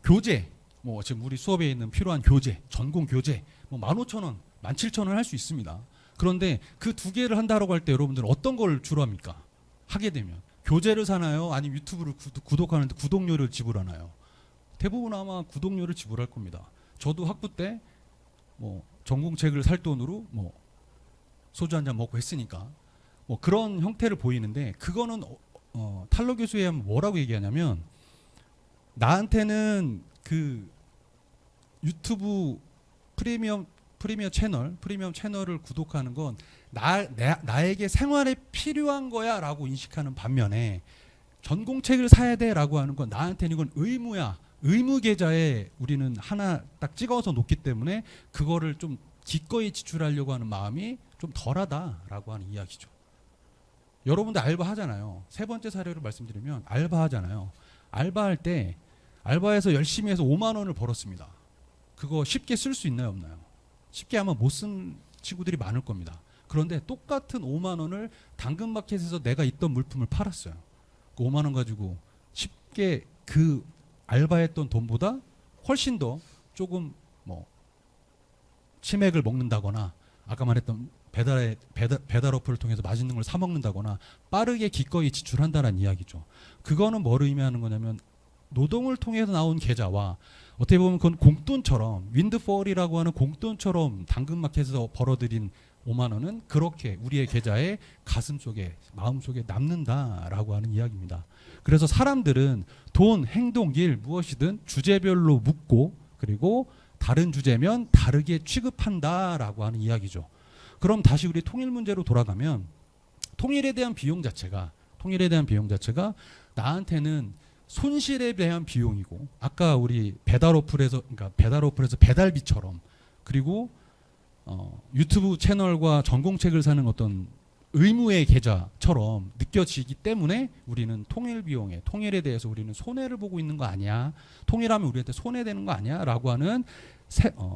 교재 뭐 지금 우리 수업에 있는 필요한 교재, 전공 교재 뭐 15,000원, 17,000원 할 수 있습니다. 그런데 그 두 개를 한다라고 할 때 여러분들은 어떤 걸 주로 합니까? 하게 되면 교재를 사나요? 아니면 유튜브를 구독하는데 구독료를 지불하나요? 대부분 아마 구독료를 지불할 겁니다. 저도 학부 때 뭐 전공책을 살 돈으로 뭐 소주 한 잔 먹고 했으니까 뭐 그런 형태를 보이는데 그거는 탈러 교수에 하면 뭐라고 얘기하냐면 나한테는 그 유튜브 프리미엄 채널을 구독하는 건 나에게 생활에 필요한 거야라고 인식하는 반면에 전공책을 사야 돼라고 하는 건 나한테는 이건 의무야. 의무 계좌에 우리는 하나 딱 찍어서 놓기 때문에 그거를 좀 기꺼이 지출하려고 하는 마음이 좀 덜하다라고 하는 이야기죠. 여러분들 알바 하잖아요. 세 번째 사례를 말씀드리면 알바 하잖아요. 알바할 때 알바해서 열심히 해서 5만 원을 벌었습니다. 그거 쉽게 쓸 수 있나요 없나요? 쉽게 아마 못 쓴 친구들이 많을 겁니다. 그런데 똑같은 5만 원을 당근마켓에서 내가 있던 물품을 팔았어요. 그 5만 원 가지고 쉽게 그 알바했던 돈보다 훨씬 더 조금 뭐 치맥을 먹는다거나 아까 말했던 배달 어플을 통해서 맛있는 걸 사 먹는다거나 빠르게 기꺼이 지출한다는 이야기죠. 그거는 뭘 의미하는 거냐면 노동을 통해서 나온 계좌와 어떻게 보면 그건 공돈처럼 윈드폴이라고 하는 공돈처럼 당근마켓에서 벌어들인 5만 원은 그렇게 우리의 계좌에 가슴속에 마음속에 남는다라고 하는 이야기입니다. 그래서 사람들은 돈, 행동, 일 무엇이든 주제별로 묻고 그리고 다른 주제면 다르게 취급한다라고 하는 이야기죠. 그럼 다시 우리 통일 문제로 돌아가면 통일에 대한 비용 자체가 나한테는 손실에 대한 비용이고 아까 우리 배달 어플에서 배달비처럼 그리고 유튜브 채널과 전공책을 사는 어떤 의무의 계좌처럼 느껴지기 때문에 우리는 통일에 대해서 우리는 손해를 보고 있는 거 아니야? 통일하면 우리한테 손해되는 거 아니야? 라고 하는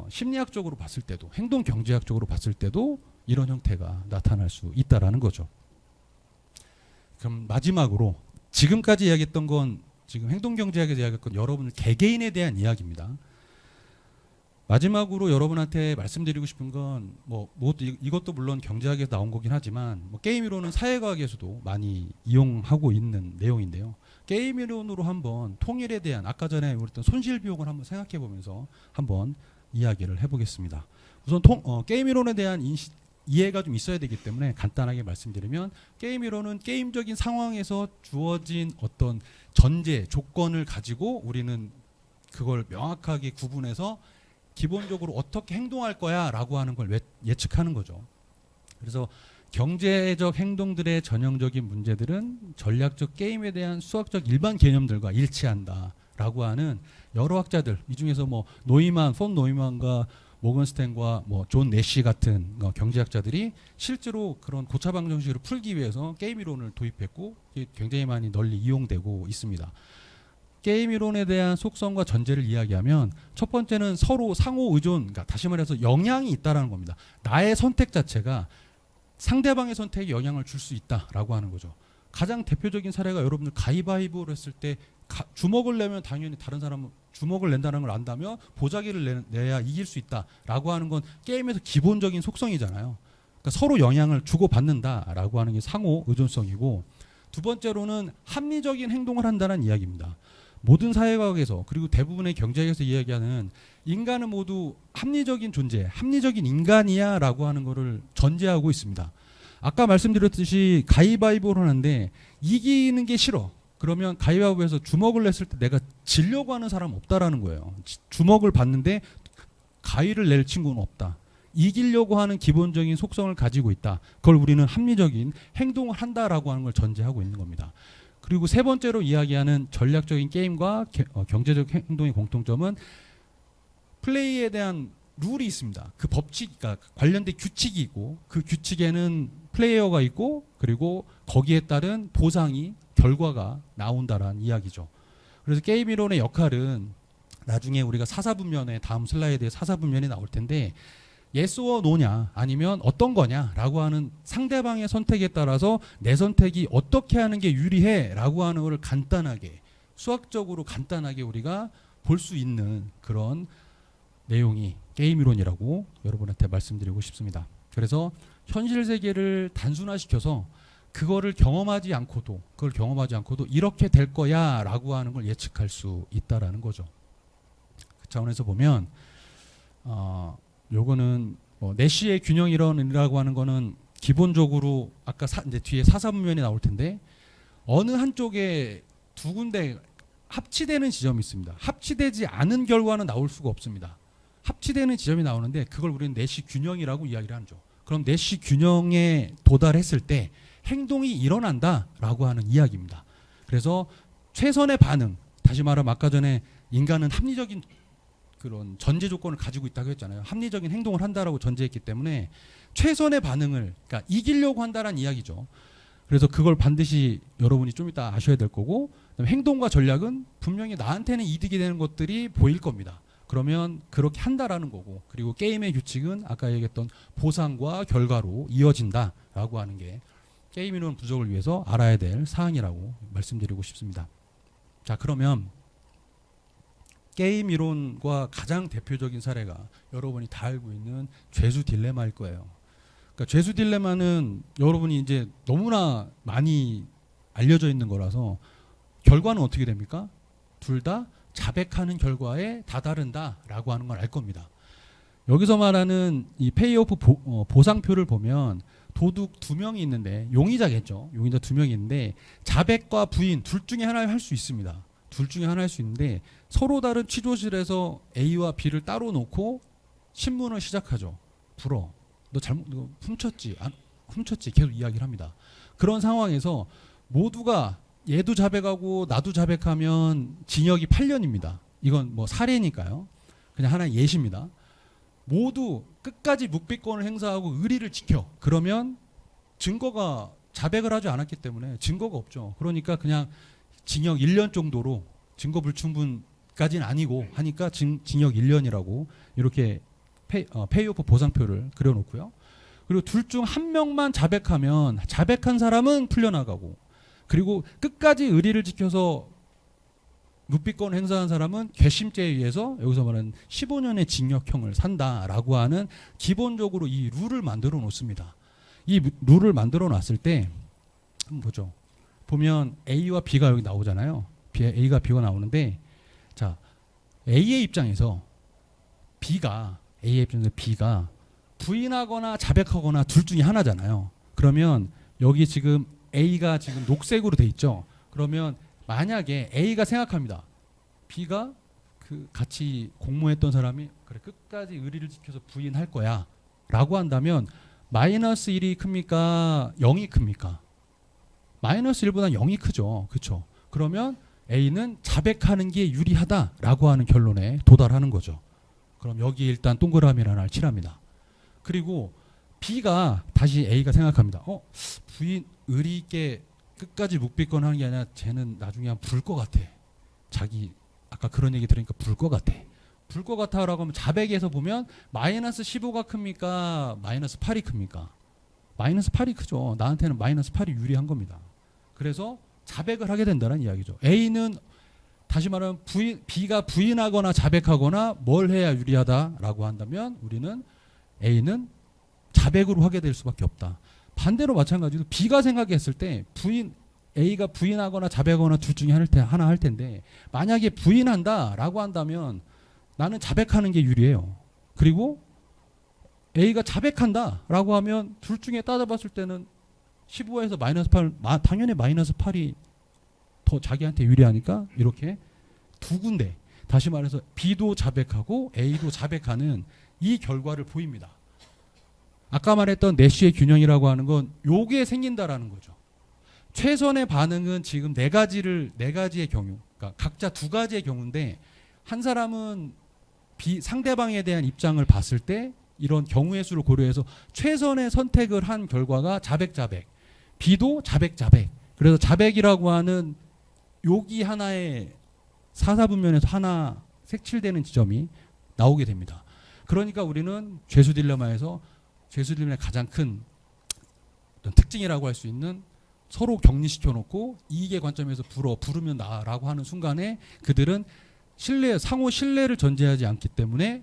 심리학적으로 봤을 때도 행동 경제학적으로 봤을 때도 이런 형태가 나타날 수 있다라는 거죠. 그럼 마지막으로 지금까지 이야기했던 건 지금 행동 경제학에서 이야기했던 여러분 개개인에 대한 이야기입니다. 마지막으로 여러분한테 말씀드리고 싶은 건 이것도 물론 경제학에서 나온 거긴 하지만 게임 이론은 사회과학에서도 많이 이용하고 있는 내용인데요. 게임 이론으로 한번 통일에 대한 아까 전에 우리 했던 손실 비용을 한번 생각해 보면서 한번 이야기를 해보겠습니다. 우선 게임 이론에 대한 이해가 좀 있어야 되기 때문에 간단하게 말씀드리면, 게임 이론은 게임적인 상황에서 주어진 어떤 전제, 조건을 가지고 우리는 그걸 명확하게 구분해서 기본적으로 어떻게 행동할 거야 라고 하는 걸 예측하는 거죠. 그래서 경제적 행동들의 전형적인 문제들은 전략적 게임에 대한 수학적 일반 개념들과 일치한다 라고 하는 여러 학자들, 이 중에서 뭐 폰 노이만과 모건스탠과 뭐 존 내시 같은 경제학자들이 실제로 그런 고차방 정식을 풀기 위해서 게임 이론을 도입했고, 이게 굉장히 많이 널리 이용되고 있습니다. 게임 이론에 대한 속성과 전제를 이야기하면, 첫 번째는 서로 상호 의존, 그러니까 다시 말해서 영향이 있다라는 겁니다. 나의 선택 자체가 상대방의 선택에 영향을 줄 수 있다라고 하는 거죠. 가장 대표적인 사례가, 여러분들 가위바위보를 했을 때 주먹을 내면 당연히 다른 사람은 주먹을 낸다는 걸 안다면 보자기를 내야 이길 수 있다라고 하는 건 게임에서 기본적인 속성이잖아요. 그러니까 서로 영향을 주고받는다라고 하는 게 상호 의존성이고, 두 번째로는 합리적인 행동을 한다는 이야기입니다. 모든 사회과학에서, 그리고 대부분의 경제학에서 이야기하는 인간은 모두 합리적인 존재, 합리적인 인간이야 라고 하는 것을 전제하고 있습니다. 아까 말씀드렸듯이 가위바위보를 하는데 이기는 게 싫어. 그러면 가위바위보에서 주먹을 냈을 때 내가 지려고 하는 사람은 없다라는 거예요. 주먹을 받는데 가위를 낼 친구는 없다. 이기려고 하는 기본적인 속성을 가지고 있다. 그걸 우리는 합리적인 행동을 한다라고 하는 걸 전제하고 있는 겁니다. 그리고 세 번째로 이야기하는 전략적인 게임과 경제적 행동의 공통점은 플레이에 대한 룰이 있습니다. 그 법칙, 그러니까 관련된 규칙이 있고, 그 규칙에는 플레이어가 있고, 그리고 거기에 따른 보상이, 결과가 나온다라는 이야기죠. 그래서 게임 이론의 역할은 나중에 우리가 사사분면에, 다음 슬라이드에 사사분면이 나올 텐데, yes or no냐 아니면 어떤 거냐라고 하는 상대방의 선택에 따라서 내 선택이 어떻게 하는 게 유리해라고 하는 것을 간단하게, 수학적으로 간단하게 우리가 볼 수 있는 그런 내용이 게임 이론이라고 여러분한테 말씀드리고 싶습니다. 그래서 현실 세계를 단순화시켜서 그걸 경험하지 않고도 이렇게 될 거야라고 하는 걸 예측할 수 있다라는 거죠. 그 차원에서 보면 요거는 내시의 균형 이론이라고 하는 거는 기본적으로 아까 이제 뒤에 사사분면이 나올 텐데, 어느 한쪽에 두 군데 합치되는 지점이 있습니다. 합치되지 않은 결과는 나올 수가 없습니다. 합치되는 지점이 나오는데 그걸 우리는 내시 균형이라고 이야기를 하죠. 그럼 내시 균형에 도달했을 때 행동이 일어난다라고 하는 이야기입니다. 그래서 최선의 반응, 다시 말하면 아까 전에 인간은 합리적인 그런 전제 조건을 가지고 있다고 했잖아요. 합리적인 행동을 한다라고 전제했기 때문에 최선의 반응을, 그러니까 이기려고 한다는 이야기죠. 그래서 그걸 반드시 여러분이 좀 이따 아셔야 될 거고, 그다음에 행동과 전략은 분명히 나한테는 이득이 되는 것들이 보일 겁니다. 그러면 그렇게 한다라는 거고, 그리고 게임의 규칙은 아까 얘기했던 보상과 결과로 이어진다라고 하는 게 게임 이론 분석을 위해서 알아야 될 사항이라고 말씀드리고 싶습니다. 자, 그러면 게임 이론과 가장 대표적인 사례가 여러분이 다 알고 있는 죄수 딜레마일 거예요. 그러니까 죄수 딜레마는 여러분이 이제 너무나 많이 알려져 있는 거라서 결과는 어떻게 됩니까? 둘 다 자백하는 결과에 다다른다라고 하는 걸 알 겁니다. 여기서 말하는 이 페이오프 보상표를 보면 도둑 2명이 있는데, 용의자겠죠. 용의자 2명이 있는데 자백과 부인 둘 중에 하나를 할 수 있습니다. 둘 중에 하나 할 수 있는데 서로 다른 취조실에서 A와 B를 따로 놓고 신문을 시작하죠. 불어. 너 훔쳤지? 훔쳤지? 계속 이야기를 합니다. 그런 상황에서 모두가 얘도 자백하고 나도 자백하면 징역이 8년입니다. 이건 뭐 사례니까요. 그냥 하나의 예시입니다. 모두 끝까지 묵비권을 행사하고 의리를 지켜. 그러면 증거가, 자백을 하지 않았기 때문에 증거가 없죠. 그러니까 그냥 징역 1년 정도로, 증거 불충분까지는 아니고 하니까 징역 1년이라고 이렇게 페이오프 보상표를 그려놓고요. 그리고 둘 중 한 명만 자백하면 자백한 사람은 풀려나가고, 그리고 끝까지 의리를 지켜서 묵비권을 행사한 사람은 괘씸죄에 의해서 여기서 말하는 15년의 징역형을 산다라고 하는 기본적으로 이 룰을 만들어 놓습니다. 이 룰을 만들어 놨을 때 한번 보죠. 보면 A와 B가 여기 나오잖아요. A가 B가 나오는데, 자, A의 입장에서 B가 A의 입장에서 B가 부인하거나 자백하거나 둘 중에 하나잖아요. 그러면 여기 지금 A가 지금 녹색으로 돼 있죠. 그러면 만약에 A가 생각합니다. B가 그 같이 공모했던 사람이 그래 끝까지 의리를 지켜서 부인할 거야 라고 한다면 마이너스 1이 큽니까? 0이 큽니까? 마이너스 1보다 0이 크죠. 그렇죠? 그러면 A는 자백하는 게 유리하다라고 하는 결론에 도달하는 거죠. 그럼 여기 일단 동그라미를 하나 칠합니다. 그리고 B가 다시 A가 생각합니다. 부인 의리 있게 끝까지 묵비권 하는 게 아니라 쟤는 나중에 한 불 것 같아. 자기 아까 그런 얘기 들으니까 불 것 같아. 불 것 같아라고 하면 자백에서 보면 마이너스 15가 큽니까? 마이너스 8이 큽니까? 마이너스 8이 크죠. 나한테는 마이너스 8이 유리한 겁니다. 그래서 자백을 하게 된다는 이야기죠. A는 다시 말하면 B가 부인하거나 자백하거나 뭘 해야 유리하다라고 한다면 우리는 A는 자백으로 하게 될 수밖에 없다. 반대로 마찬가지로 B가 생각했을 때 A가 부인하거나 자백하거나 둘 중에 하나 할 텐데 만약에 부인한다라고 한다면 나는 자백하는 게 유리해요. 그리고 A가 자백한다라고 하면 둘 중에 따져봤을 때는 15에서 마이너스 8 당연히 마이너스 8이 더 자기한테 유리하니까 이렇게 두 군데 다시 말해서 B도 자백하고 A도 자백하는 이 결과를 보입니다. 아까 말했던 내시의 균형이라고 하는 건 요게 생긴다라는 거죠. 최선의 반응은 지금 네 가지의 경우, 그러니까 각자 두 가지의 경우인데 한 사람은 상대방에 대한 입장을 봤을 때 이런 경우의 수를 고려해서 최선의 선택을 한 결과가 자백. B도 자백. 그래서 자백이라고 하는 여기 하나의 사사분면에서 하나 색칠되는 지점이 나오게 됩니다. 그러니까 우리는 죄수 딜레마에서 죄수 딜레마의 가장 큰 어떤 특징이라고 할 수 있는 서로 격리시켜 놓고 이익의 관점에서 부르면 나라고 하는 순간에 그들은 상호 신뢰를 전제하지 않기 때문에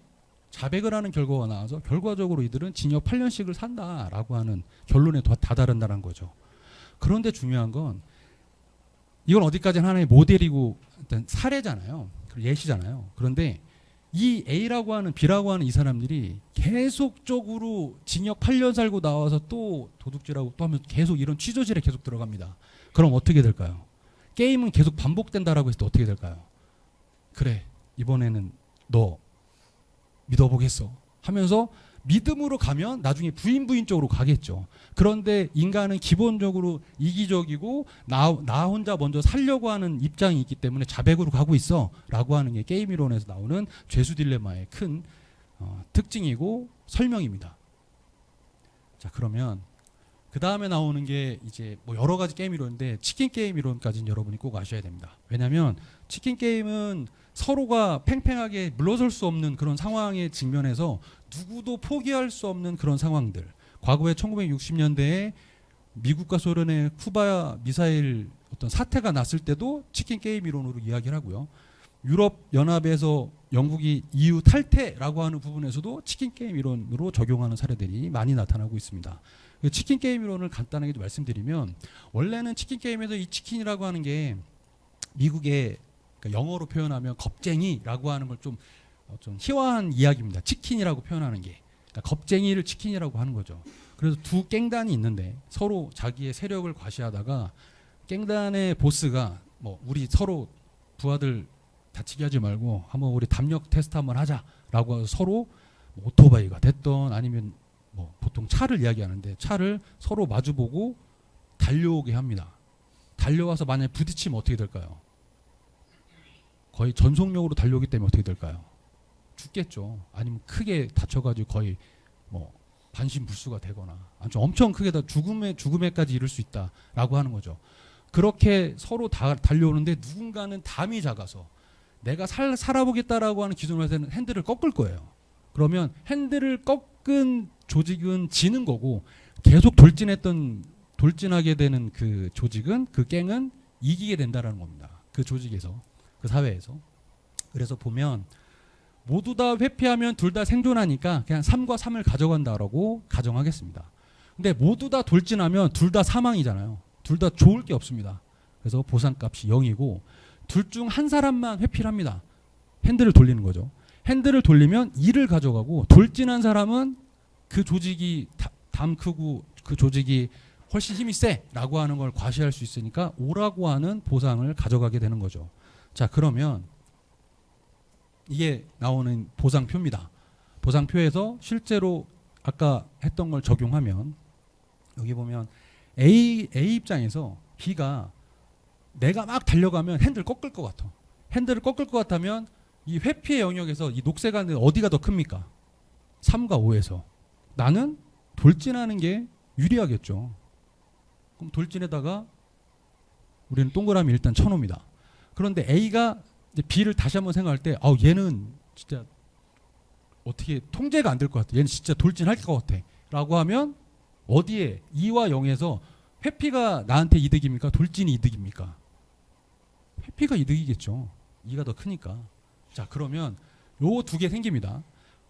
자백을 하는 결과가 나와서 결과적으로 이들은 징역 8년씩을 산다라고 하는 결론에 다다른다는 거죠. 그런데 중요한 건 이건 어디까지나 하나의 모델이고 일단 사례잖아요. 예시잖아요. 그런데 이 A라고 하는 B라고 하는 이 사람들이 계속적으로 징역 8년 살고 나와서 또 도둑질하고 또 하면 계속 이런 취조질에 계속 들어갑니다. 그럼 어떻게 될까요? 게임은 계속 반복된다라고 했을 때 어떻게 될까요? 그래 이번에는 너 믿어보겠어 하면서 믿음으로 가면 나중에 부인 쪽으로 가겠죠. 그런데 인간은 기본적으로 이기적이고 나 혼자 먼저 살려고 하는 입장이 있기 때문에 자백으로 가고 있어 라고 하는 게 게임 이론에서 나오는 죄수 딜레마의 큰 특징이고 설명입니다. 자 그러면 그 다음에 나오는 게 이제 뭐 여러 가지 게임 이론인데 치킨 게임 이론까지는 여러분이 꼭 아셔야 됩니다. 왜냐하면 치킨 게임은 서로가 팽팽하게 물러설 수 없는 그런 상황에 직면해서 누구도 포기할 수 없는 그런 상황들. 과거에 1960년대에 미국과 소련의 쿠바 미사일 어떤 사태가 났을 때도 치킨 게임 이론으로 이야기를 하고요. 유럽 연합에서 영국이 EU 탈퇴라고 하는 부분에서도 치킨 게임 이론으로 적용하는 사례들이 많이 나타나고 있습니다. 치킨 게임 이론을 간단하게 좀 말씀드리면 원래는 치킨 게임에서 이 치킨이라고 하는 게 미국의 그러니까 영어로 표현하면 겁쟁이라고 하는 걸 좀 희화한 이야기입니다. 치킨이라고 표현하는 게 그러니까 겁쟁이를 치킨이라고 하는 거죠. 그래서 두 깽단이 있는데 서로 자기의 세력을 과시하다가 깽단의 보스가 뭐 우리 서로 부하들 다치게 하지 말고 한번 우리 담력 테스트 한번 하자라고 해서 서로 뭐 오토바이가 됐던 아니면 뭐 보통 차를 이야기하는데 차를 서로 마주보고 달려오게 합니다. 달려와서 만약에 부딪히면 어떻게 될까요? 거의 전속력으로 달려오기 때문에 어떻게 될까요? 죽겠죠. 아니면 크게 다쳐가지고 거의 뭐 반신불수가 되거나 좀 엄청 크게 죽음에까지 이를 수 있다라고 하는 거죠. 그렇게 서로 달려오는데 누군가는 담이 작아서 내가 살아보겠다라고 하는 기준으로 해서 핸들을 꺾을 거예요. 그러면 핸들을 꺾은 조직은 지는 거고 계속 돌진하게 되는 그 조직은 그 갱은 이기게 된다라는 겁니다. 그 조직에서 그 사회에서. 그래서 보면 모두 다 회피하면 둘 다 생존하니까 그냥 3과 3을 가져간다라고 가정하겠습니다. 근데 모두 다 돌진하면 둘 다 사망이잖아요. 둘 다 좋을 게 없습니다. 그래서 보상값이 0이고 둘 중 한 사람만 회피를 합니다. 핸들을 돌리는 거죠. 핸들을 돌리면 2를 가져가고 돌진한 사람은 그 조직이 담 크고 그 조직이 훨씬 힘이 세라고 하는 걸 과시할 수 있으니까 5라고 하는 보상을 가져가게 되는 거죠. 자, 그러면 이게 나오는 보상표입니다. 보상표에서 실제로 아까 했던 걸 적용하면 여기 보면 A 입장에서 B가 내가 막 달려가면 핸들을 꺾을 것 같아. 핸들을 꺾을 것 같다면 이 회피의 영역에서 이 녹색 안에 어디가 더 큽니까? 3과 5에서. 나는 돌진하는 게 유리하겠죠. 그럼 돌진에다가 우리는 동그라미 일단 쳐놓습니다. 그런데 A가 이제 B를 다시 한번 생각할 때 얘는 진짜 어떻게 통제가 안 될 것 같아. 얘는 진짜 돌진할 것 같아. 라고 하면 어디에 2와 0에서 회피가 나한테 이득입니까? 돌진이 이득입니까? 회피가 이득이겠죠. 2가 더 크니까. 자, 그러면 요 두 개 생깁니다.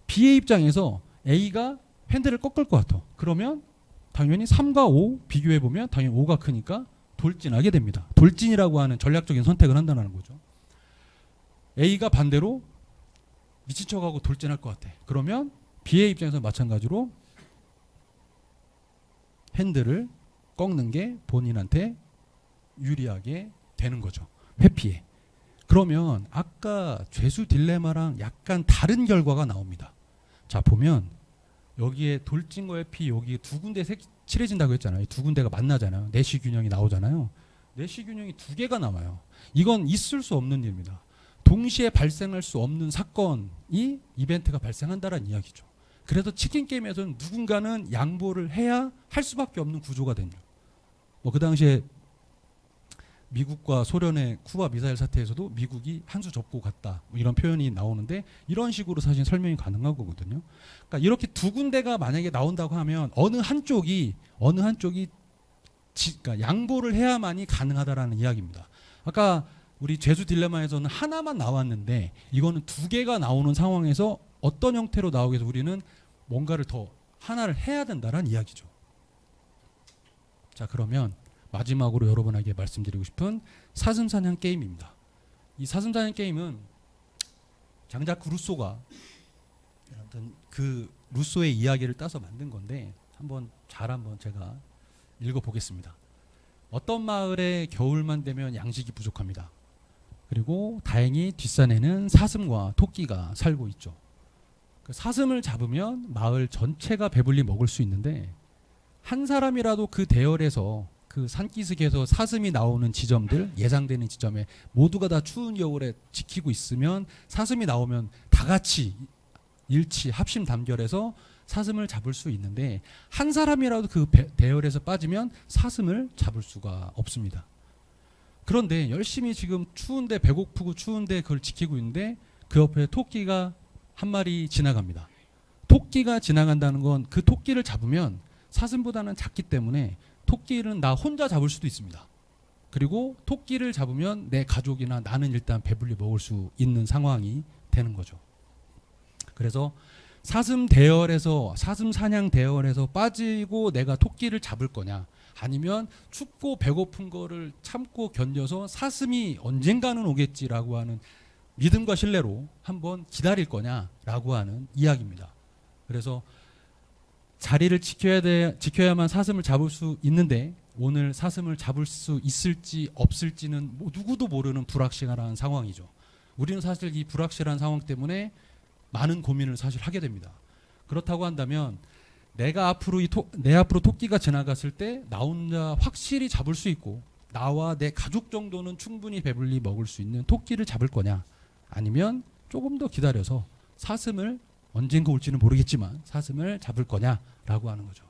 B의 입장에서 A가 핸들을 꺾을 것 같아. 그러면 당연히 3과 5 비교해보면 당연히 5가 크니까 돌진하게 됩니다. 돌진이라고 하는 전략적인 선택을 한다는 거죠. A가 반대로 미친 척하고 돌진할 것 같아. 그러면 B의 입장에서 마찬가지로 핸들을 꺾는 게 본인한테 유리하게 되는 거죠. 회피에. 그러면 아까 죄수 딜레마랑 약간 다른 결과가 나옵니다. 자, 보면 여기에 돌진과 회피 여기 두 군데 칠해진다고 했잖아요. 두 군데가 만나잖아요. 내시 균형이 나오잖아요. 내시 균형이 두 개가 나와요. 이건 있을 수 없는 일입니다. 동시에 발생할 수 없는 사건이 이벤트가 발생한다는 이야기죠. 그래서 치킨 게임에서는 누군가는 양보를 해야 할 수밖에 없는 구조가 된죠. 그 당시에 미국과 소련의 쿠바 미사일 사태에서도 미국이 한 수 접고 갔다 이런 표현이 나오는데 이런 식으로 사실 설명이 가능한 거거든요. 그러니까 이렇게 두 군데가 만약에 나온다고 하면 어느 한쪽이 그러니까 양보를 해야만이 가능하다라는 이야기입니다. 아까 우리 죄수 딜레마에서는 하나만 나왔는데 이거는 두 개가 나오는 상황에서 어떤 형태로 나오게 해서 우리는 뭔가를 더 하나를 해야 된다는 이야기죠. 자, 그러면 마지막으로 여러분에게 말씀드리고 싶은 사슴사냥 게임입니다. 이 사슴사냥 게임은 장자크 루소가 그 루소의 이야기를 따서 만든 건데 한번 제가 읽어보겠습니다. 어떤 마을에 겨울만 되면 양식이 부족합니다. 그리고 다행히 뒷산에는 사슴과 토끼가 살고 있죠. 그 사슴을 잡으면 마을 전체가 배불리 먹을 수 있는데 한 사람이라도 그 대열에서 그 산기슭에서 사슴이 나오는 지점들 예상되는 지점에 모두가 다 추운 겨울에 지키고 있으면 사슴이 나오면 다 같이 일치 합심 단결해서 사슴을 잡을 수 있는데 한 사람이라도 그 대열에서 빠지면 사슴을 잡을 수가 없습니다. 그런데 열심히 지금 추운데 배고프고 추운데 그걸 지키고 있는데 그 옆에 토끼가 한 마리 지나갑니다. 토끼가 지나간다는 건 그 토끼를 잡으면 사슴보다는 작기 때문에 토끼는 나 혼자 잡을 수도 있습니다. 그리고 토끼를 잡으면 내 가족이나 나는 일단 배불리 먹을 수 있는 상황이 되는 거죠. 그래서 사슴 사냥 대열에서 빠지고 내가 토끼를 잡을 거냐 아니면 춥고 배고픈 거를 참고 견뎌서 사슴이 언젠가는 오겠지라고 하는 믿음과 신뢰로 한번 기다릴 거냐라고 하는 이야기입니다. 그래서 자리를 지켜야만 사슴을 잡을 수 있는데 오늘 사슴을 잡을 수 있을지 없을지는 누구도 모르는 불확실한 상황이죠. 우리는 사실 이 불확실한 상황 때문에 많은 고민을 사실 하게 됩니다. 그렇다고 한다면 내 앞으로 토끼가 지나갔을 때 나 혼자 확실히 잡을 수 있고 나와 내 가족 정도는 충분히 배불리 먹을 수 있는 토끼를 잡을 거냐 아니면 조금 더 기다려서 사슴을 언젠가 올지는 모르겠지만 사슴을 잡을 거냐라고 하는 거죠.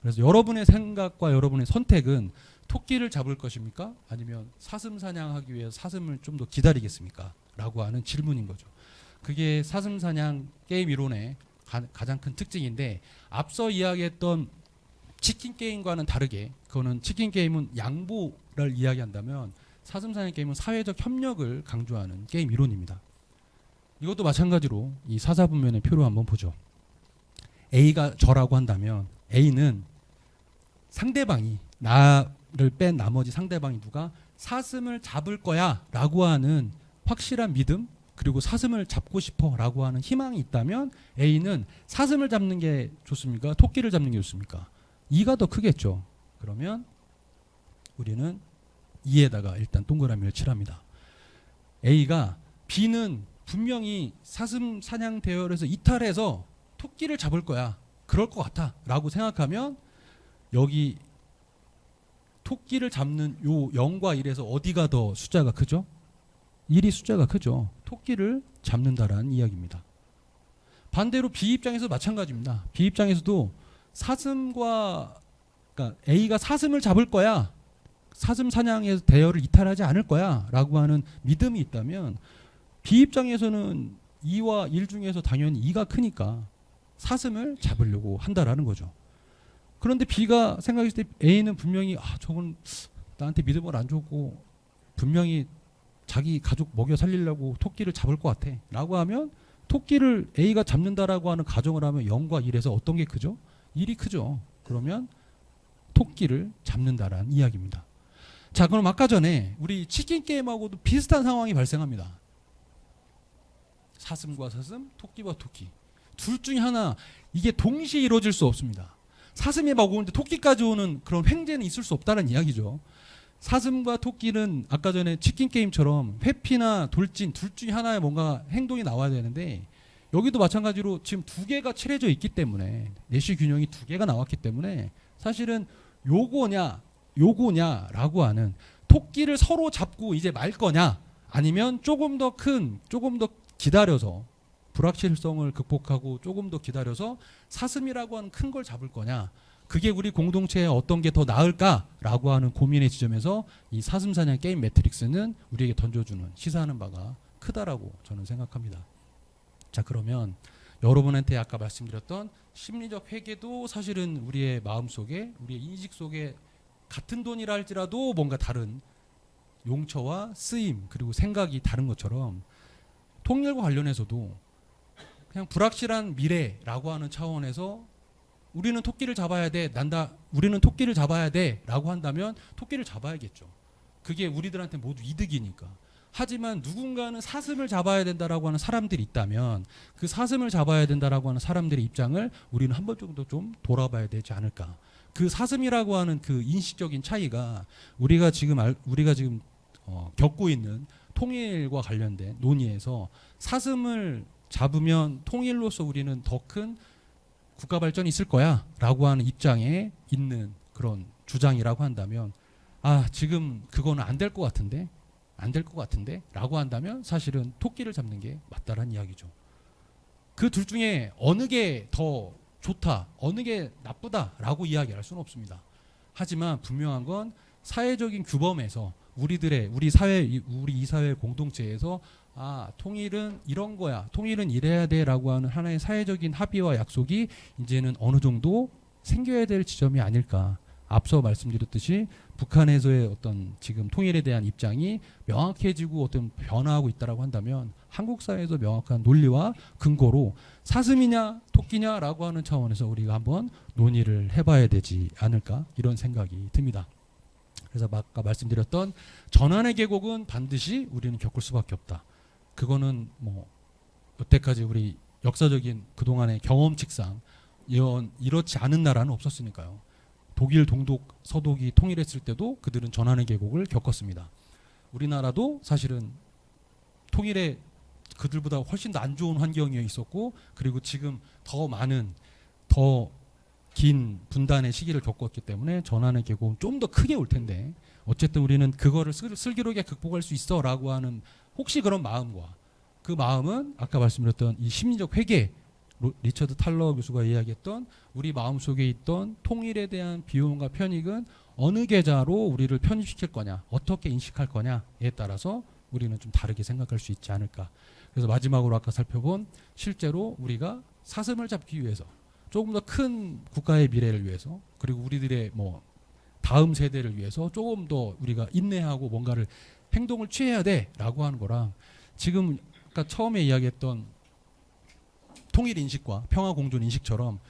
그래서 여러분의 생각과 여러분의 선택은 토끼를 잡을 것입니까? 아니면 사슴 사냥하기 위해서 사슴을 좀 더 기다리겠습니까? 라고 하는 질문인 거죠. 그게 사슴 사냥 게임 이론의 가장 큰 특징인데 앞서 이야기했던 치킨 게임과는 다르게 그거는 치킨 게임은 양보를 이야기한다면 사슴 사냥 게임은 사회적 협력을 강조하는 게임 이론입니다. 이것도 마찬가지로 이 사사분면의 표로 한번 보죠. A가 저라고 한다면 A는 상대방이 나를 뺀 나머지 상대방이 누가 사슴을 잡을 거야 라고 하는 확실한 믿음 그리고 사슴을 잡고 싶어라고 하는 희망이 있다면 A는 사슴을 잡는 게 좋습니까? 토끼를 잡는 게 좋습니까? 2가 더 크겠죠. 그러면 우리는 2에다가 일단 동그라미를 칠합니다. A가 B는 분명히 사슴 사냥 대열에서 이탈해서 토끼를 잡을 거야. 그럴 것 같아. 라고 생각하면 여기 토끼를 잡는 요 0과 1에서 어디가 더 숫자가 크죠? 1이 숫자가 크죠. 토끼를 잡는다라는 이야기입니다. 반대로 B 입장에서 마찬가지입니다. B 입장에서도 사슴과 그러니까 A가 사슴을 잡을 거야. 사슴 사냥에서 대열을 이탈하지 않을 거야. 라고 하는 믿음이 있다면 B 입장에서는 2와 1 중에서 당연히 2가 크니까 사슴을 잡으려고 한다라는 거죠. 그런데 B가 생각했을 때 A는 분명히 저건 나한테 믿음을 안 줬고 분명히 자기 가족 먹여 살리려고 토끼를 잡을 것 같아 라고 하면 토끼를 A가 잡는다라고 하는 가정을 하면 0과 1에서 어떤 게 크죠? 1이 크죠. 그러면 토끼를 잡는다라는 이야기입니다. 자, 그럼 아까 전에 우리 치킨 게임하고도 비슷한 상황이 발생합니다. 사슴과 사슴, 토끼와 토끼. 둘 중에 하나 이게 동시에 이루어질 수 없습니다. 사슴이 막 오는데 토끼까지 오는 그런 횡재는 있을 수 없다는 이야기죠. 사슴과 토끼는 아까 전에 치킨 게임처럼 회피나 돌진 둘 중에 하나의 뭔가 행동이 나와야 되는데 여기도 마찬가지로 지금 두 개가 칠해져 있기 때문에 내시 균형이 두 개가 나왔기 때문에 사실은 요거냐라고 하는 토끼를 서로 잡고 이제 말 거냐 아니면 조금 더 기다려서 불확실성을 극복하고 조금 더 기다려서 사슴이라고 하는 큰 걸 잡을 거냐 그게 우리 공동체에 어떤 게 더 나을까라고 하는 고민의 지점에서 이 사슴 사냥 게임 매트릭스는 우리에게 던져주는 시사하는 바가 크다라고 저는 생각합니다. 자, 그러면 여러분한테 아까 말씀드렸던 심리적 회계도 사실은 우리의 마음속에 우리의 인식 속에 같은 돈이라 할지라도 뭔가 다른 용처와 쓰임 그리고 생각이 다른 것처럼 통일과 관련해서도 그냥 불확실한 미래라고 하는 차원에서 우리는 토끼를 잡아야 돼. 우리는 토끼를 잡아야 돼. 라고 한다면 토끼를 잡아야겠죠. 그게 우리들한테 모두 이득이니까. 하지만 누군가는 사슴을 잡아야 된다라고 하는 사람들이 있다면 그 사슴을 잡아야 된다라고 하는 사람들의 입장을 우리는 한 번 정도 좀 돌아봐야 되지 않을까. 그 사슴이라고 하는 그 인식적인 차이가 우리가 지금 겪고 있는 통일과 관련된 논의에서 사슴을 잡으면 통일로서 우리는 더 큰 국가 발전이 있을 거야 라고 하는 입장에 있는 그런 주장이라고 한다면 지금 그거는 안 될 것 같은데 라고 한다면 사실은 토끼를 잡는 게 맞다라는 이야기죠. 그 둘 중에 어느 게 더 좋다 어느 게 나쁘다라고 이야기할 수는 없습니다. 하지만 분명한 건 사회적인 규범에서 우리 이 사회 공동체에서 통일은 이런 거야. 통일은 이래야 돼라고 하는 하나의 사회적인 합의와 약속이 이제는 어느 정도 생겨야 될 지점이 아닐까. 앞서 말씀드렸듯이 북한에서의 어떤 지금 통일에 대한 입장이 명확해지고 어떤 변화하고 있다라고 한다면 한국 사회에서 명확한 논리와 근거로 사슴이냐 토끼냐라고 하는 차원에서 우리가 한번 논의를 해봐야 되지 않을까 이런 생각이 듭니다. 그래서 아까 말씀드렸던 전환의 계곡은 반드시 우리는 겪을 수밖에 없다. 그거는 뭐 여태까지 우리 역사적인 그동안의 경험칙상 이렇지 않은 나라는 없었으니까요. 독일, 동독, 서독이 통일했을 때도 그들은 전환의 계곡을 겪었습니다. 우리나라도 사실은 통일에 그들보다 훨씬 더 안 좋은 환경에 있었고 그리고 지금 더 많은 더 긴 분단의 시기를 겪었기 때문에 전환의 계곡은 좀 더 크게 올 텐데 어쨌든 우리는 그거를 슬기롭게 극복할 수 있어라고 하는 혹시 그런 마음과 그 마음은 아까 말씀드렸던 이 심리적 회개 리처드 탈러 교수가 이야기했던 우리 마음속에 있던 통일에 대한 비용과 편익은 어느 계좌로 우리를 편입시킬 거냐 어떻게 인식할 거냐에 따라서 우리는 좀 다르게 생각할 수 있지 않을까. 그래서 마지막으로 아까 살펴본 실제로 우리가 사슴을 잡기 위해서 조금 더 큰 국가의 미래를 위해서 그리고 우리들의 다음 세대를 위해서 조금 더 우리가 인내하고 뭔가를 행동을 취해야 돼라고 하는 거랑 지금 아까 처음에 이야기했던 통일 인식과 평화 공존 인식처럼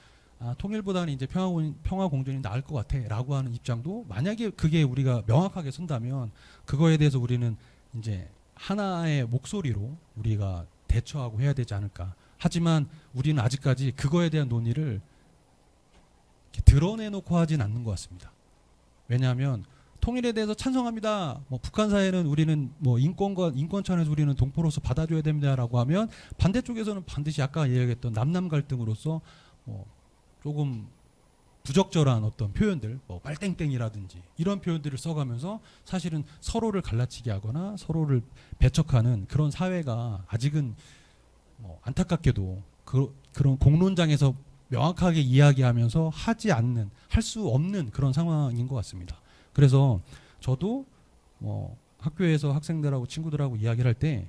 통일보다는 이제 평화 공존이 나을 것 같아라고 하는 입장도 만약에 그게 우리가 명확하게 선다면 그거에 대해서 우리는 이제 하나의 목소리로 우리가 대처하고 해야 되지 않을까. 하지만 우리는 아직까지 그거에 대한 논의를 드러내놓고 하진 않는 것 같습니다. 왜냐하면 통일에 대해서 찬성합니다. 뭐 북한 사회는 우리는 뭐 인권 차원에서 우리는 동포로서 받아줘야 됩니다라고 하면 반대쪽에서는 반드시 아까 얘기했던 남남 갈등으로서 조금 부적절한 어떤 표현들, 뭐 빨땡땡이라든지 이런 표현들을 써가면서 사실은 서로를 갈라치게 하거나 서로를 배척하는 그런 사회가 아직은 안타깝게도 그런 공론장에서 명확하게 이야기하면서 할 수 없는 그런 상황인 것 같습니다. 그래서 저도 학교에서 학생들하고 친구들하고 이야기를 할 때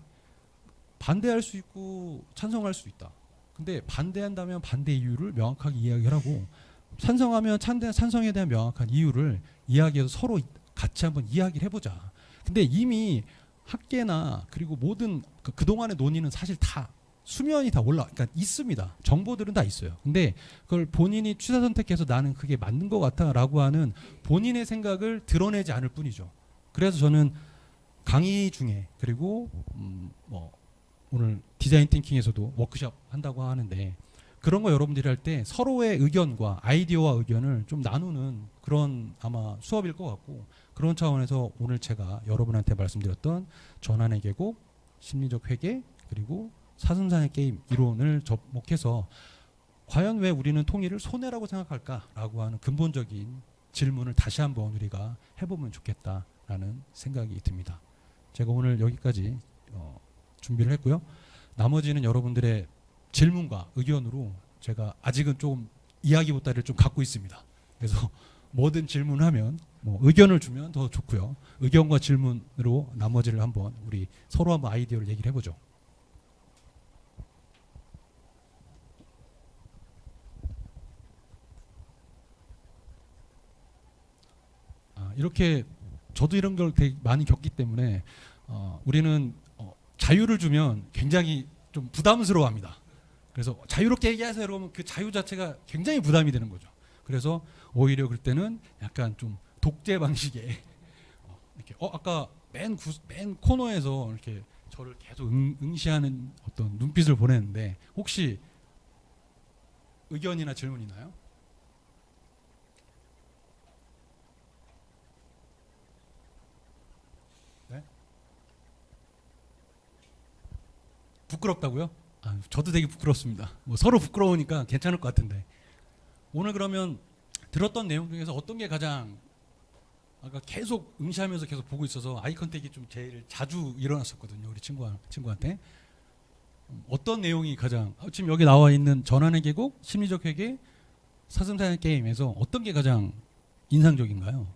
반대할 수 있고 찬성할 수 있다. 근데 반대한다면 반대 이유를 명확하게 이야기를 하고 찬성하면 찬성에 대한 명확한 이유를 이야기해서 서로 같이 한번 이야기를 해보자. 근데 이미 학계나 그리고 모든 그동안의 논의는 사실 다 수면이 다 그러니까 있습니다. 정보들은 다 있어요. 근데 그걸 본인이 취사 선택해서 나는 그게 맞는 것 같아라고 하는 본인의 생각을 드러내지 않을 뿐이죠. 그래서 저는 강의 중에 그리고 오늘 디자인 띵킹에서도 워크숍 한다고 하는데 그런 거 여러분들이 할 때 서로의 의견과 아이디어와 의견을 좀 나누는 그런 아마 수업일 것 같고 그런 차원에서 오늘 제가 여러분한테 말씀드렸던 전환의 계곡, 심리적 회계 그리고 사슴산의 게임 이론을 접목해서 과연 왜 우리는 통일을 손해라고 생각할까라고 하는 근본적인 질문을 다시 한번 우리가 해보면 좋겠다라는 생각이 듭니다. 제가 오늘 여기까지 준비를 했고요. 나머지는 여러분들의 질문과 의견으로 제가 아직은 좀 이야기 보따리를 좀 갖고 있습니다. 그래서 뭐든 질문하면 의견을 주면 더 좋고요. 의견과 질문으로 나머지를 한번 우리 서로 한번 아이디어를 얘기를 해보죠. 이렇게 저도 이런 걸 되게 많이 겪기 때문에 우리는 자유를 주면 굉장히 좀 부담스러워합니다. 그래서 자유롭게 얘기하세요. 그러면 그 자유 자체가 굉장히 부담이 되는 거죠. 그래서 오히려 그럴 때는 약간 좀 독재 방식의 이렇게 아까 맨 코너에서 이렇게 저를 계속 응시하는 어떤 눈빛을 보냈는데 혹시 의견이나 질문 있나요? 네? 부끄럽다고요? 저도 되게 부끄럽습니다. 서로 부끄러우니까 괜찮을 것 같은데 오늘 그러면 들었던 내용 중에서 어떤 게 가장 아까 계속 응시하면서 계속 보고 있어서 아이 컨택이 좀 제일 자주 일어났었거든요. 우리 친구한테 어떤 내용이 가장 지금 여기 나와 있는 전환의 계곡, 심리적 회계, 사슴사의 게임에서 어떤 게 가장 인상적인가요?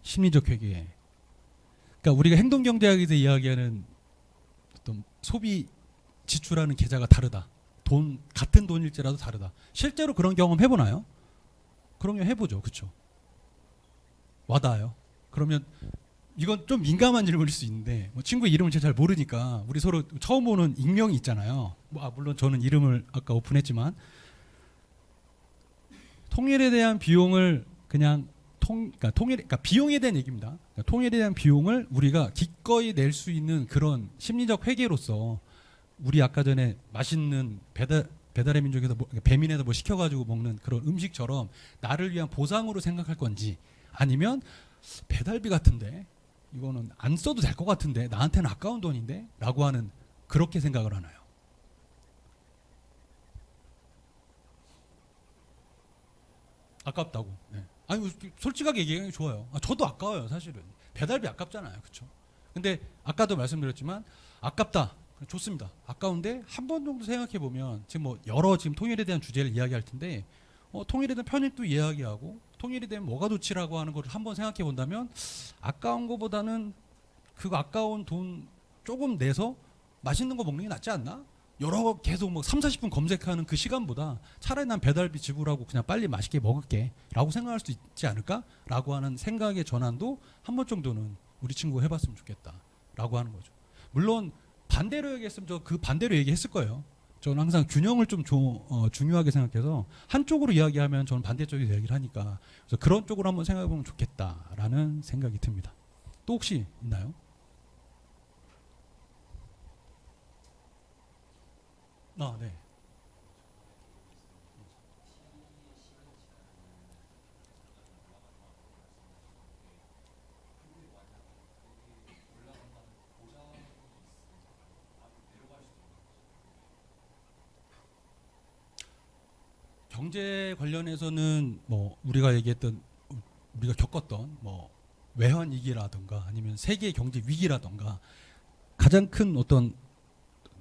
심리적 회계. 그러니까 우리가 행동경제학에서 이야기하는 어떤 소비 지출하는 계좌가 다르다. 같은 돈일지라도 다르다. 실제로 그런 경험 해보나요? 그런 경험 해보죠. 그렇죠? 와닿아요. 그러면 이건 좀 민감한 질문일 수 있는데 친구 이름을 제가 잘 모르니까 우리 서로 처음 보는 익명이 있잖아요. 물론 저는 이름을 아까 오픈했지만 통일에 대한 비용을 그러니까 비용에 대한 얘기입니다. 그러니까 통일에 대한 비용을 우리가 기꺼이 낼 수 있는 그런 심리적 회계로서 우리 아까 전에 맛있는 배달의 민족에서 배민에서 뭐 시켜가지고 먹는 그런 음식처럼 나를 위한 보상으로 생각할 건지 아니면 배달비 같은데 이거는 안 써도 될 것 같은데 나한테는 아까운 돈인데 라고 하는 그렇게 생각을 하나요? 아깝다고. 네. 아니 솔직하게 얘기하는 게 좋아요. 저도 아까워요 사실은. 배달비 아깝잖아요. 그렇죠? 근데 아까도 말씀드렸지만 아깝다. 좋습니다. 아까운데 한 번 정도 생각해 보면 지금 지금 통일에 대한 주제를 이야기할 텐데 통일에 대한 편입도 이야기하고 통일에 대한 뭐가 좋지라고 하는 걸 한번 생각해 본다면 아까운 거보다는 그거 아까운 돈 조금 내서 맛있는 거 먹는 게 낫지 않나? 계속 3, 40분 검색하는 그 시간보다 차라리 난 배달비 지불하고 그냥 빨리 맛있게 먹을게 라고 생각할 수 있지 않을까? 라고 하는 생각의 전환도 한 번 정도는 우리 친구가 해봤으면 좋겠다 라고 하는 거죠. 물론 반대로 얘기했으면 저 그 반대로 얘기했을 거예요. 저는 항상 균형을 좀 중요하게 생각해서 한쪽으로 이야기하면 저는 반대쪽에서 얘기를 하니까 그래서 그런 쪽으로 한번 생각해 보면 좋겠다라는 생각이 듭니다. 또 혹시 있나요? 네. 경제 관련해서는 뭐 우리가 겪었던 뭐 외환 위기라든가 아니면 세계 경제 위기라든가 가장 큰 어떤